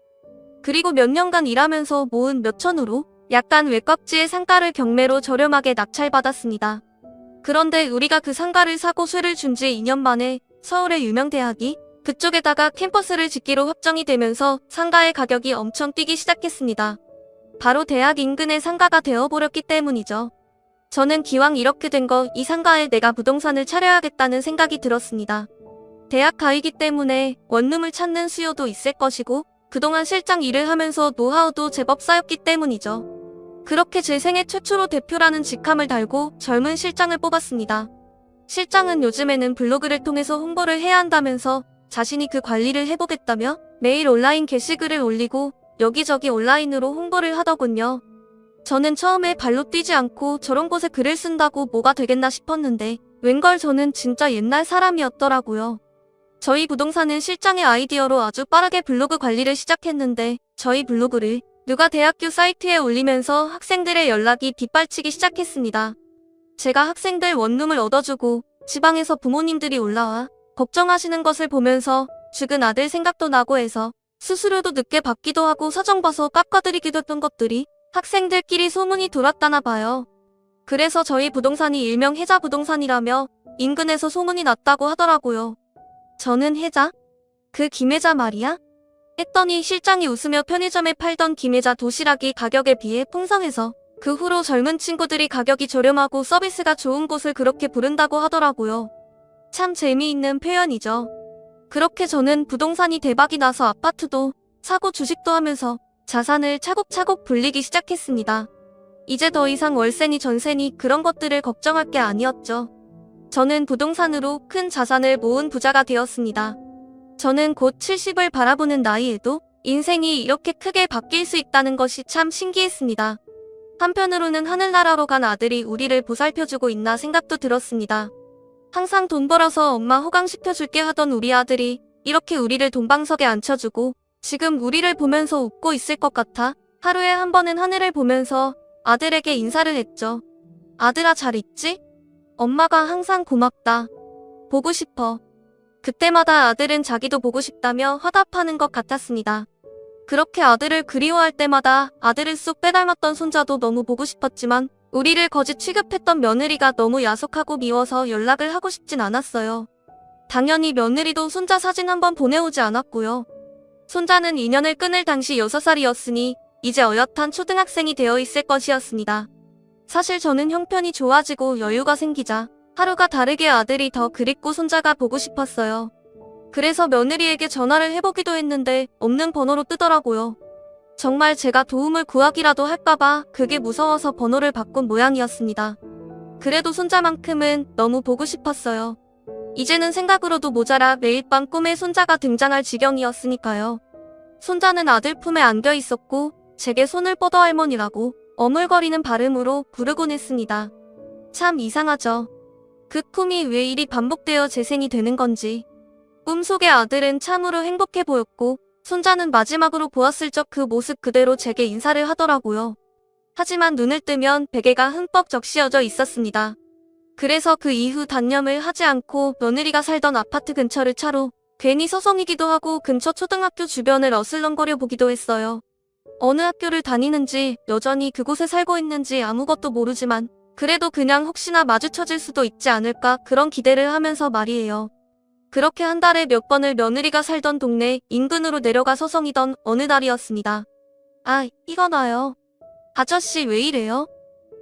그리고 몇 년간 일하면서 모은 몇 천으로 약간 외곽지의 상가를 경매로 저렴하게 낙찰받았습니다. 그런데 우리가 그 상가를 사고 쇠를 준 지 2년 만에 서울의 유명 대학이 그쪽에다가 캠퍼스를 짓기로 확정이 되면서 상가의 가격이 엄청 뛰기 시작했습니다. 바로 대학 인근의 상가가 되어버렸기 때문이죠. 저는 기왕 이렇게 된 거 이 상가에 내가 부동산을 차려야겠다는 생각이 들었습니다. 대학 가이기 때문에 원룸을 찾는 수요도 있을 것이고 그동안 실장 일을 하면서 노하우도 제법 쌓였기 때문이죠. 그렇게 제 생애 최초로 대표라는 직함을 달고 젊은 실장을 뽑았습니다. 실장은 요즘에는 블로그를 통해서 홍보를 해야 한다면서 자신이 그 관리를 해보겠다며 매일 온라인 게시글을 올리고 여기저기 온라인으로 홍보를 하더군요. 저는 처음에 발로 뛰지 않고 저런 곳에 글을 쓴다고 뭐가 되겠나 싶었는데 웬걸 저는 진짜 옛날 사람이었더라고요. 저희 부동산은 실장의 아이디어로 아주 빠르게 블로그 관리를 시작했는데 저희 블로그를 누가 대학교 사이트에 올리면서 학생들의 연락이 빗발치기 시작했습니다. 제가 학생들 원룸을 얻어주고 지방에서 부모님들이 올라와 걱정하시는 것을 보면서 죽은 아들 생각도 나고 해서 수수료도 늦게 받기도 하고 사정 봐서 깎아드리기도 했던 것들이 학생들끼리 소문이 돌았다나 봐요. 그래서 저희 부동산이 일명 혜자 부동산이라며 인근에서 소문이 났다고 하더라고요. 저는 혜자? 그 김혜자 말이야? 했더니 실장이 웃으며 편의점에 팔던 김혜자 도시락이 가격에 비해 풍성해서 그 후로 젊은 친구들이 가격이 저렴하고 서비스가 좋은 곳을 그렇게 부른다고 하더라고요. 참 재미있는 표현이죠. 그렇게 저는 부동산이 대박이 나서 아파트도 사고 주식도 하면서 자산을 차곡차곡 불리기 시작했습니다. 이제 더 이상 월세니 전세니 그런 것들을 걱정할 게 아니었죠. 저는 부동산으로 큰 자산을 모은 부자가 되었습니다. 저는 곧 70을 바라보는 나이에도 인생이 이렇게 크게 바뀔 수 있다는 것이 참 신기했습니다. 한편으로는 하늘나라로 간 아들이 우리를 보살펴주고 있나 생각도 들었습니다. 항상 돈 벌어서 엄마 호강시켜줄게 하던 우리 아들이 이렇게 우리를 돈방석에 앉혀주고 지금 우리를 보면서 웃고 있을 것 같아 하루에 한 번은 하늘을 보면서 아들에게 인사를 했죠. 아들아 잘 있지? 엄마가 항상 고맙다. 보고 싶어. 그때마다 아들은 자기도 보고 싶다며 화답하는 것 같았습니다. 그렇게 아들을 그리워할 때마다 아들을 쏙 빼닮았던 손자도 너무 보고 싶었지만 우리를 거짓 취급했던 며느리가 너무 야속하고 미워서 연락을 하고 싶진 않았어요. 당연히 며느리도 손자 사진 한번 보내오지 않았고요. 손자는 인연을 끊을 당시 6살이었으니 이제 어엿한 초등학생이 되어 있을 것이었습니다. 사실 저는 형편이 좋아지고 여유가 생기자 하루가 다르게 아들이 더 그립고 손자가 보고 싶었어요. 그래서 며느리에게 전화를 해보기도 했는데 없는 번호로 뜨더라고요. 정말 제가 도움을 구하기라도 할까봐 그게 무서워서 번호를 바꾼 모양이었습니다. 그래도 손자만큼은 너무 보고 싶었어요. 이제는 생각으로도 모자라 매일 밤 꿈에 손자가 등장할 지경이었으니까요. 손자는 아들 품에 안겨 있었고 제게 손을 뻗어 할머니라고 어물거리는 발음으로 부르곤 했습니다. 참 이상하죠. 그 꿈이 왜 이리 반복되어 재생이 되는 건지. 꿈속의 아들은 참으로 행복해 보였고 손자는 마지막으로 보았을 적 그 모습 그대로 제게 인사를 하더라고요. 하지만 눈을 뜨면 베개가 흠뻑 적시어져 있었습니다. 그래서 그 이후 단념을 하지 않고 며느리가 살던 아파트 근처를 차로 괜히 서성이기도 하고 근처 초등학교 주변을 어슬렁거려 보기도 했어요. 어느 학교를 다니는지 여전히 그곳에 살고 있는지 아무것도 모르지만 그래도 그냥 혹시나 마주쳐질 수도 있지 않을까 그런 기대를 하면서 말이에요. 그렇게 한 달에 몇 번을 며느리가 살던 동네 인근으로 내려가 서성이던 어느 날이었습니다. 아, 이거나요. 아저씨 왜 이래요?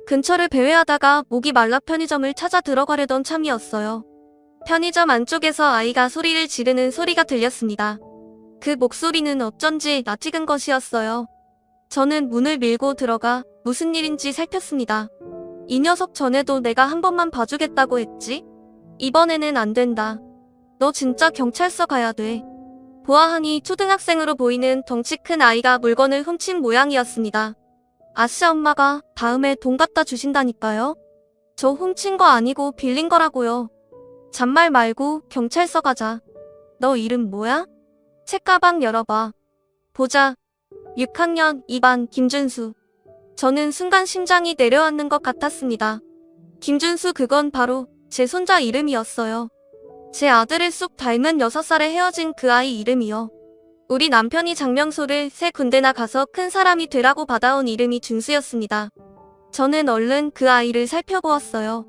근처를 배회하다가 목이 말라 편의점을 찾아 들어가려던 참이었어요. 편의점 안쪽에서 아이가 소리를 지르는 소리가 들렸습니다. 그 목소리는 어쩐지 낯익은 것이었어요. 저는 문을 밀고 들어가 무슨 일인지 살폈습니다. 이 녀석 전에도 내가 한 번만 봐주겠다고 했지? 이번에는 안 된다. 너 진짜 경찰서 가야 돼. 보아하니 초등학생으로 보이는 덩치 큰 아이가 물건을 훔친 모양이었습니다. 아씨 엄마가 다음에 돈 갖다 주신다니까요. 저 훔친 거 아니고 빌린 거라고요. 잔말 말고 경찰서 가자. 너 이름 뭐야? 책가방 열어봐. 보자. 6학년 2반 김준수. 저는 순간 심장이 내려앉는 것 같았습니다. 김준수 그건 바로 제 손자 이름이었어요. 제 아들을 쏙 닮은 6살에 헤어진 그 아이 이름이요. 우리 남편이 장명소를 3군데나 가서 큰 사람이 되라고 받아온 이름이 준수였습니다. 저는 얼른 그 아이를 살펴보았어요.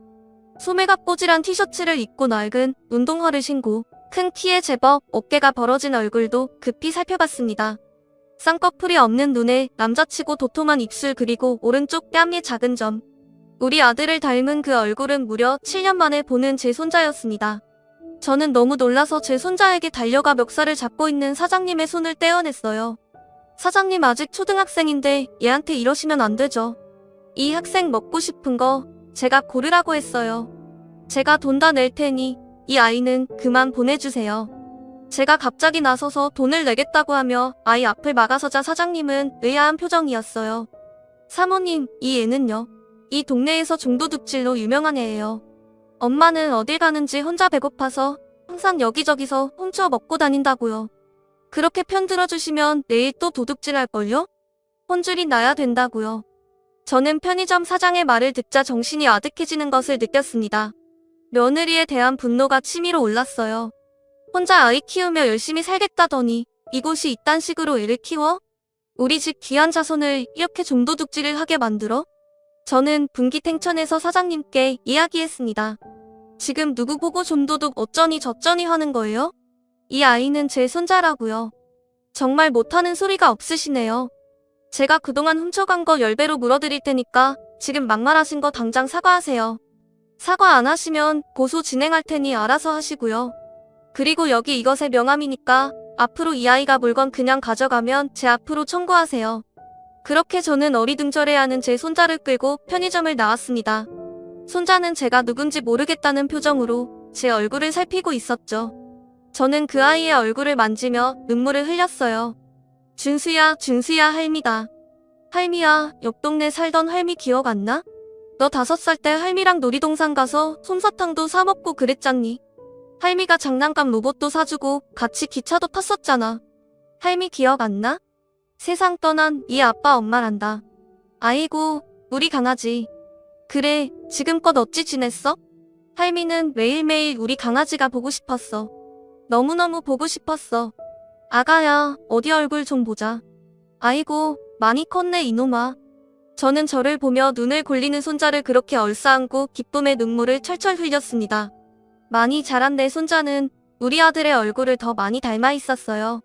소매가 꼬질한 티셔츠를 입고 낡은 운동화를 신고 큰 키에 제법 어깨가 벌어진 얼굴도 급히 살펴봤습니다. 쌍꺼풀이 없는 눈에 남자치고 도톰한 입술 그리고 오른쪽 뺨에 작은 점. 우리 아들을 닮은 그 얼굴은 무려 7년 만에 보는 제 손자였습니다. 저는 너무 놀라서 제 손자에게 달려가 멱살을 잡고 있는 사장님의 손을 떼어냈어요. 사장님 아직 초등학생인데 얘한테 이러시면 안 되죠. 이 학생 먹고 싶은 거 제가 고르라고 했어요. 제가 돈 다 낼 테니 이 아이는 그만 보내주세요. 제가 갑자기 나서서 돈을 내겠다고 하며 아이 앞을 막아서자 사장님은 의아한 표정이었어요. 사모님, 이 애는요. 이 동네에서 중도둑질로 유명한 애예요. 엄마는 어딜 가는지 혼자 배고파서 항상 여기저기서 훔쳐 먹고 다닌다고요. 그렇게 편들어주시면 내일 또 도둑질할걸요? 혼줄이 나야 된다고요. 저는 편의점 사장의 말을 듣자 정신이 아득해지는 것을 느꼈습니다. 며느리에 대한 분노가 치밀어 올랐어요. 혼자 아이 키우며 열심히 살겠다더니 이곳이 이딴 식으로 애를 키워? 우리 집 귀한 자손을 이렇게 중도둑질을 하게 만들어? 저는 분기탱천해서 사장님께 이야기했습니다. 지금 누구 보고 좀도둑 어쩌니 저쩌니 하는 거예요? 이 아이는 제 손자라고요. 정말 못하는 소리가 없으시네요. 제가 그동안 훔쳐간 거 10배로 물어드릴 테니까 지금 막말하신 거 당장 사과하세요. 사과 안 하시면 고소 진행할 테니 알아서 하시고요. 그리고 여기 이것의 명함이니까 앞으로 이 아이가 물건 그냥 가져가면 제 앞으로 청구하세요. 그렇게 저는 어리둥절해하는 제 손자를 끌고 편의점을 나왔습니다. 손자는 제가 누군지 모르겠다는 표정으로 제 얼굴을 살피고 있었죠. 저는 그 아이의 얼굴을 만지며 눈물을 흘렸어요. 준수야, 준수야 할미다. 할미야, 옆 동네 살던 할미 기억 안 나? 너 5살 때 할미랑 놀이동산 가서 솜사탕도 사 먹고 그랬잖니? 할미가 장난감 로봇도 사주고 같이 기차도 탔었잖아. 할미 기억 안 나? 세상 떠난 이 아빠 엄마란다. 아이고, 우리 강아지. 그래, 지금껏 어찌 지냈어? 할미는 매일매일 우리 강아지가 보고 싶었어. 너무너무 보고 싶었어. 아가야, 어디 얼굴 좀 보자. 아이고, 많이 컸네 이놈아. 저는 저를 보며 눈을 골리는 손자를 그렇게 얼싸안고 기쁨의 눈물을 철철 흘렸습니다. 많이 자란 내 손자는 우리 아들의 얼굴을 더 많이 닮아 있었어요.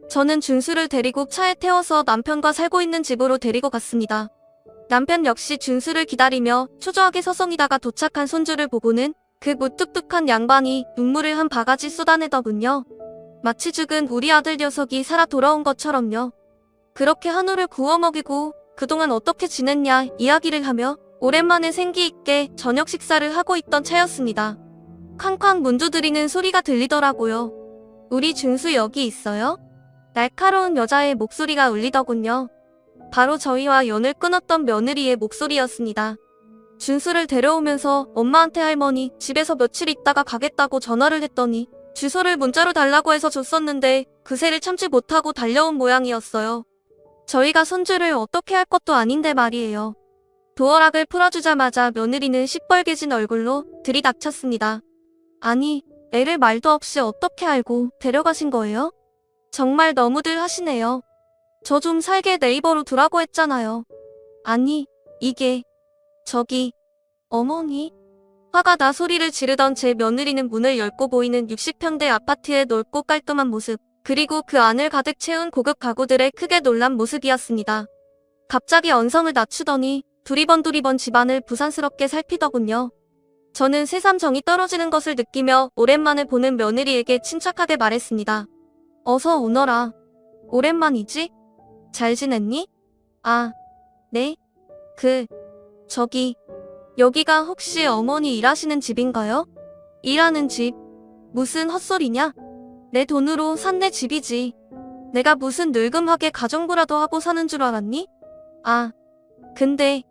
저는 준수를 데리고 차에 태워서 남편과 살고 있는 집으로 데리고 갔습니다. 남편 역시 준수를 기다리며 초조하게 서성이다가 도착한 손주를 보고는 그 무뚝뚝한 양반이 눈물을 한 바가지 쏟아내더군요. 마치 죽은 우리 아들 녀석이 살아 돌아온 것처럼요. 그렇게 한우를 구워 먹이고 그동안 어떻게 지냈냐 이야기를 하며 오랜만에 생기 있게 저녁 식사를 하고 있던 차였습니다. 쾅쾅 문 두드리는 소리가 들리더라고요. 우리 준수 여기 있어요? 날카로운 여자의 목소리가 울리더군요. 바로 저희와 연을 끊었던 며느리의 목소리였습니다. 준수를 데려오면서 엄마한테 할머니 집에서 며칠 있다가 가겠다고 전화를 했더니 주소를 문자로 달라고 해서 줬었는데 그새를 참지 못하고 달려온 모양이었어요. 저희가 손주를 어떻게 할 것도 아닌데 말이에요. 도어락을 풀어주자마자 며느리는 시뻘개진 얼굴로 들이닥쳤습니다. 아니, 애를 말도 없이 어떻게 알고 데려가신 거예요? 정말 너무들 하시네요. 저 좀 살게 네이버로 두라고 했잖아요. 아니, 이게 저기 어머니? 화가 나 소리를 지르던 제 며느리는 문을 열고 보이는 60평대 아파트의 넓고 깔끔한 모습, 그리고 그 안을 가득 채운 고급 가구들에 크게 놀란 모습이었습니다. 갑자기 언성을 낮추더니 두리번 집안을 부산스럽게 살피더군요. 저는 새삼 정이 떨어지는 것을 느끼며 오랜만에 보는 며느리에게 침착하게 말했습니다. 어서 오너라. 오랜만이지? 잘 지냈니? 아, 네? 저기, 여기가 혹시 어머니 일하시는 집인가요? 일하는 집? 무슨 헛소리냐? 내 돈으로 산 내 집이지. 내가 무슨 늙음하게 가정부라도 하고 사는 줄 알았니? 아, 근데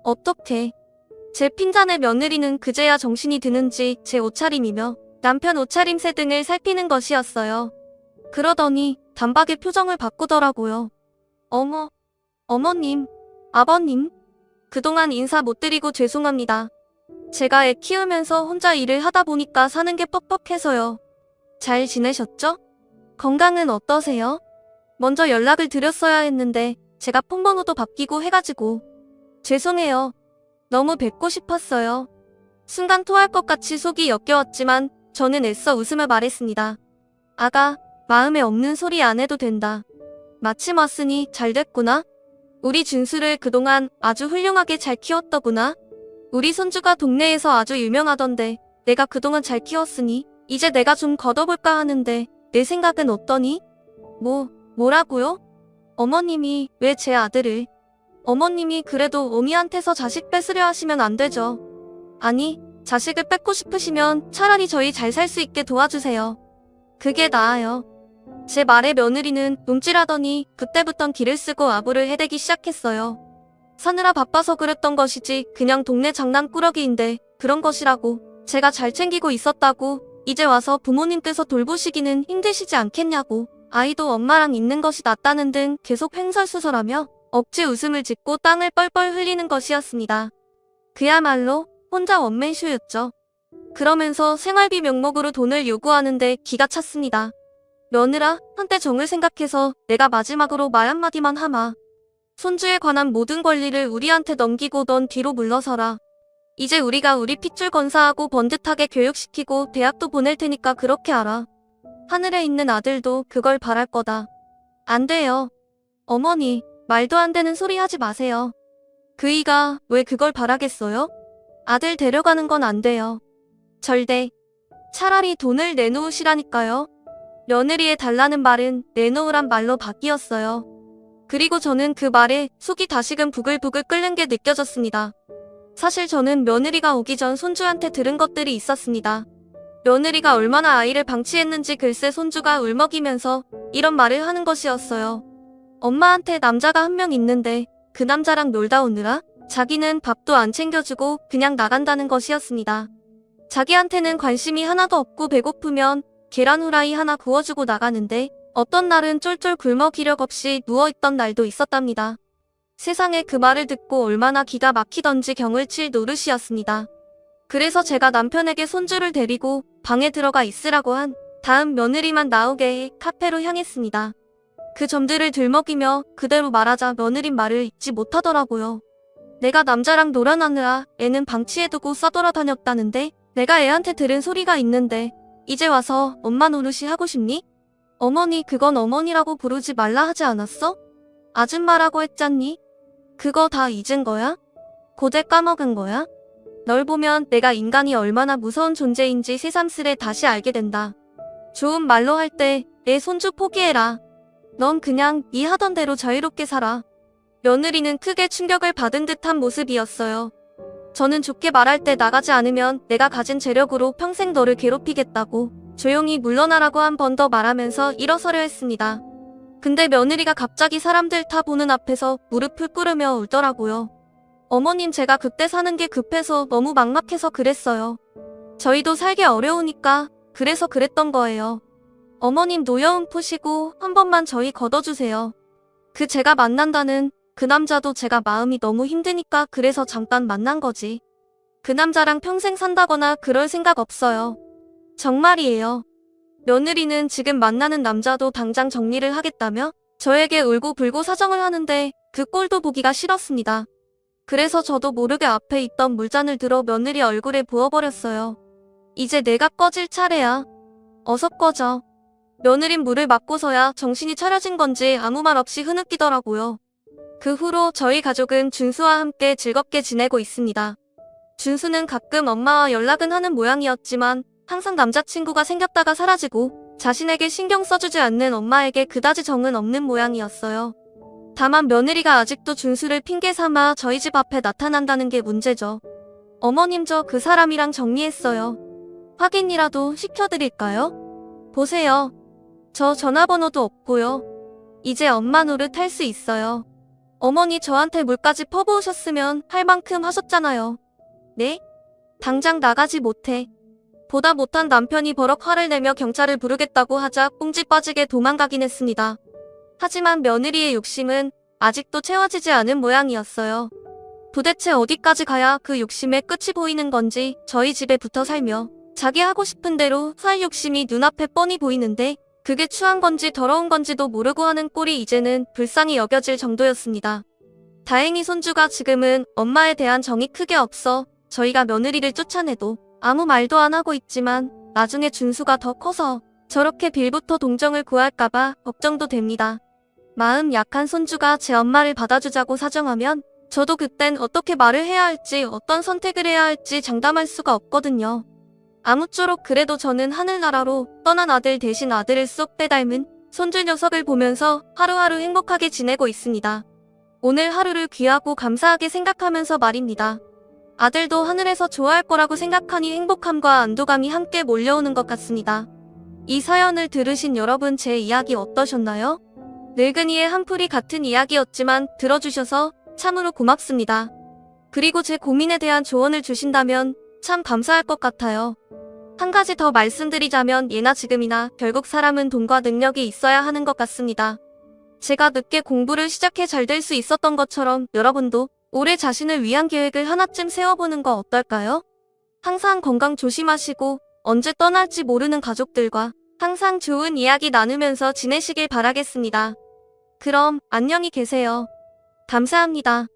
어떡해. 제 핀잔의 며느리는 그제야 정신이 드는지 제 옷차림이며 남편 옷차림새 등을 살피는 것이었어요. 그러더니 단박에 표정을 바꾸더라고요. 어머님, 아버님, 그동안 인사 못 드리고 죄송합니다. 제가 애 키우면서 혼자 일을 하다 보니까 사는 게 뻑뻑해서요. 잘 지내셨죠? 건강은 어떠세요? 먼저 연락을 드렸어야 했는데 제가 폰번호도 바뀌고 해가지고 죄송해요. 너무 뵙고 싶었어요. 순간 토할 것 같이 속이 역겨웠지만 저는 애써 웃으며 말했습니다. 아가, 마음에 없는 소리 안 해도 된다. 마침 왔으니 잘 됐구나. 우리 준수를 그동안 아주 훌륭하게 잘 키웠더구나. 우리 손주가 동네에서 아주 유명하던데 내가 그동안 잘 키웠으니 이제 내가 좀 걷어볼까 하는데 내 생각은 어떠니? 뭐라고요? 어머님이 왜 제 아들을? 어머님이 그래도 어미한테서 자식 뺏으려 하시면 안 되죠. 아니, 자식을 뺏고 싶으시면 차라리 저희 잘 살 수 있게 도와주세요. 그게 나아요. 제 말에 며느리는 움찔하더니 그때부턴 기를 쓰고 아부를 해대기 시작했어요. 사느라 바빠서 그랬던 것이지 그냥 동네 장난꾸러기인데 그런 것이라고. 제가 잘 챙기고 있었다고. 이제 와서 부모님께서 돌보시기는 힘드시지 않겠냐고. 아이도 엄마랑 있는 것이 낫다는 등 계속 횡설수설하며 억지 웃음을 짓고 땅을 뻘뻘 흘리는 것이었습니다. 그야말로 혼자 원맨쇼였죠. 그러면서 생활비 명목으로 돈을 요구하는데 기가 찼습니다. 며느라, 한때 정을 생각해서 내가 마지막으로 말 한마디만 하마. 손주에 관한 모든 권리를 우리한테 넘기고 넌 뒤로 물러서라. 이제 우리가 우리 핏줄 건사하고 번듯하게 교육시키고 대학도 보낼 테니까 그렇게 알아. 하늘에 있는 아들도 그걸 바랄 거다. 안 돼요. 어머니, 말도 안 되는 소리 하지 마세요. 그이가 왜 그걸 바라겠어요? 아들 데려가는 건 안 돼요. 절대. 차라리 돈을 내놓으시라니까요. 며느리의 달라는 말은 내놓으란 말로 바뀌었어요. 그리고 저는 그 말에 속이 다시금 부글부글 끓는 게 느껴졌습니다. 사실 저는 며느리가 오기 전 손주한테 들은 것들이 있었습니다. 며느리가 얼마나 아이를 방치했는지 글쎄 손주가 울먹이면서 이런 말을 하는 것이었어요. 엄마한테 남자가 한 명 있는데 그 남자랑 놀다 오느라 자기는 밥도 안 챙겨주고 그냥 나간다는 것이었습니다. 자기한테는 관심이 하나도 없고 배고프면 계란 후라이 하나 구워주고 나가는데 어떤 날은 쫄쫄 굶어 기력 없이 누워있던 날도 있었답니다. 세상에 그 말을 듣고 얼마나 기가 막히던지 경을 칠 노릇이었습니다. 그래서 제가 남편에게 손주를 데리고 방에 들어가 있으라고 한 다음 며느리만 나오게 해 카페로 향했습니다. 그 점들을 들먹이며 그대로 말하자 며느린 말을 잊지 못하더라고요. 내가 남자랑 놀아나느라 애는 방치해두고 싸돌아다녔다는데 내가 애한테 들은 소리가 있는데 이제 와서 엄마 노릇이 하고 싶니? 어머니 그건 어머니라고 부르지 말라 하지 않았어? 아줌마라고 했잖니? 그거 다 잊은 거야? 고제 까먹은 거야? 널 보면 내가 인간이 얼마나 무서운 존재인지 새삼스레 다시 알게 된다. 좋은 말로 할 때 내 손주 포기해라. 넌 그냥 네 하던 대로 자유롭게 살아. 며느리는 크게 충격을 받은 듯한 모습이었어요. 저는 좋게 말할 때 나가지 않으면 내가 가진 재력으로 평생 너를 괴롭히겠다고 조용히 물러나라고 한 번 더 말하면서 일어서려 했습니다. 근데 며느리가 갑자기 사람들 다 보는 앞에서 무릎을 꿇으며 울더라고요. 어머님 제가 그때 사는 게 급해서 너무 막막해서 그랬어요. 저희도 살기 어려우니까 그래서 그랬던 거예요. 어머님 노여움 푸시고 한 번만 저희 걷어주세요. 그 제가 만난다는 그 남자도 제가 마음이 너무 힘드니까 그래서 잠깐 만난 거지. 그 남자랑 평생 산다거나 그럴 생각 없어요. 정말이에요. 며느리는 지금 만나는 남자도 당장 정리를 하겠다며 저에게 울고불고 사정을 하는데 그 꼴도 보기가 싫었습니다. 그래서 저도 모르게 앞에 있던 물잔을 들어 며느리 얼굴에 부어버렸어요. 이제 내가 꺼질 차례야. 어서 꺼져. 며느린 물을 맞고서야 정신이 차려진 건지 아무 말 없이 흐느끼더라고요. 그 후로 저희 가족은 준수와 함께 즐겁게 지내고 있습니다. 준수는 가끔 엄마와 연락은 하는 모양이었지만 항상 남자친구가 생겼다가 사라지고 자신에게 신경 써주지 않는 엄마에게 그다지 정은 없는 모양이었어요. 다만 며느리가 아직도 준수를 핑계 삼아 저희 집 앞에 나타난다는 게 문제죠. 어머님 저 그 사람이랑 정리했어요. 확인이라도 시켜드릴까요? 보세요. 저 전화번호도 없고요. 이제 엄마 노릇 할 수 있어요. 어머니 저한테 물까지 퍼부으셨으면 할 만큼 하셨잖아요. 네? 당장 나가지 못해. 보다 못한 남편이 버럭 화를 내며 경찰을 부르겠다고 하자 꽁지 빠지게 도망가긴 했습니다. 하지만 며느리의 욕심은 아직도 채워지지 않은 모양이었어요. 도대체 어디까지 가야 그 욕심의 끝이 보이는 건지 저희 집에 붙어 살며 자기 하고 싶은 대로 살 욕심이 눈앞에 뻔히 보이는데 그게 추한 건지 더러운 건지도 모르고 하는 꼴이 이제는 불쌍히 여겨질 정도였습니다. 다행히 손주가 지금은 엄마에 대한 정이 크게 없어 저희가 며느리를 쫓아내도 아무 말도 안 하고 있지만 나중에 준수가 더 커서 저렇게 빌부터 동정을 구할까봐 걱정도 됩니다. 마음 약한 손주가 제 엄마를 받아주자고 사정하면 저도 그땐 어떻게 말을 해야 할지 어떤 선택을 해야 할지 장담할 수가 없거든요. 아무쪼록 그래도 저는 하늘나라로 떠난 아들 대신 아들을 쏙 빼닮은 손주 녀석을 보면서 하루하루 행복하게 지내고 있습니다. 오늘 하루를 귀하고 감사하게 생각하면서 말입니다. 아들도 하늘에서 좋아할 거라고 생각하니 행복함과 안도감이 함께 몰려오는 것 같습니다. 이 사연을 들으신 여러분 제 이야기 어떠셨나요? 늙은이의 한풀이 같은 이야기였지만 들어주셔서 참으로 고맙습니다. 그리고 제 고민에 대한 조언을 주신다면 참 감사할 것 같아요. 한 가지 더 말씀드리자면 예나 지금이나 결국 사람은 돈과 능력이 있어야 하는 것 같습니다. 제가 늦게 공부를 시작해 잘 될 수 있었던 것처럼 여러분도 올해 자신을 위한 계획을 하나쯤 세워보는 거 어떨까요? 항상 건강 조심하시고 언제 떠날지 모르는 가족들과 항상 좋은 이야기 나누면서 지내시길 바라겠습니다. 그럼 안녕히 계세요. 감사합니다.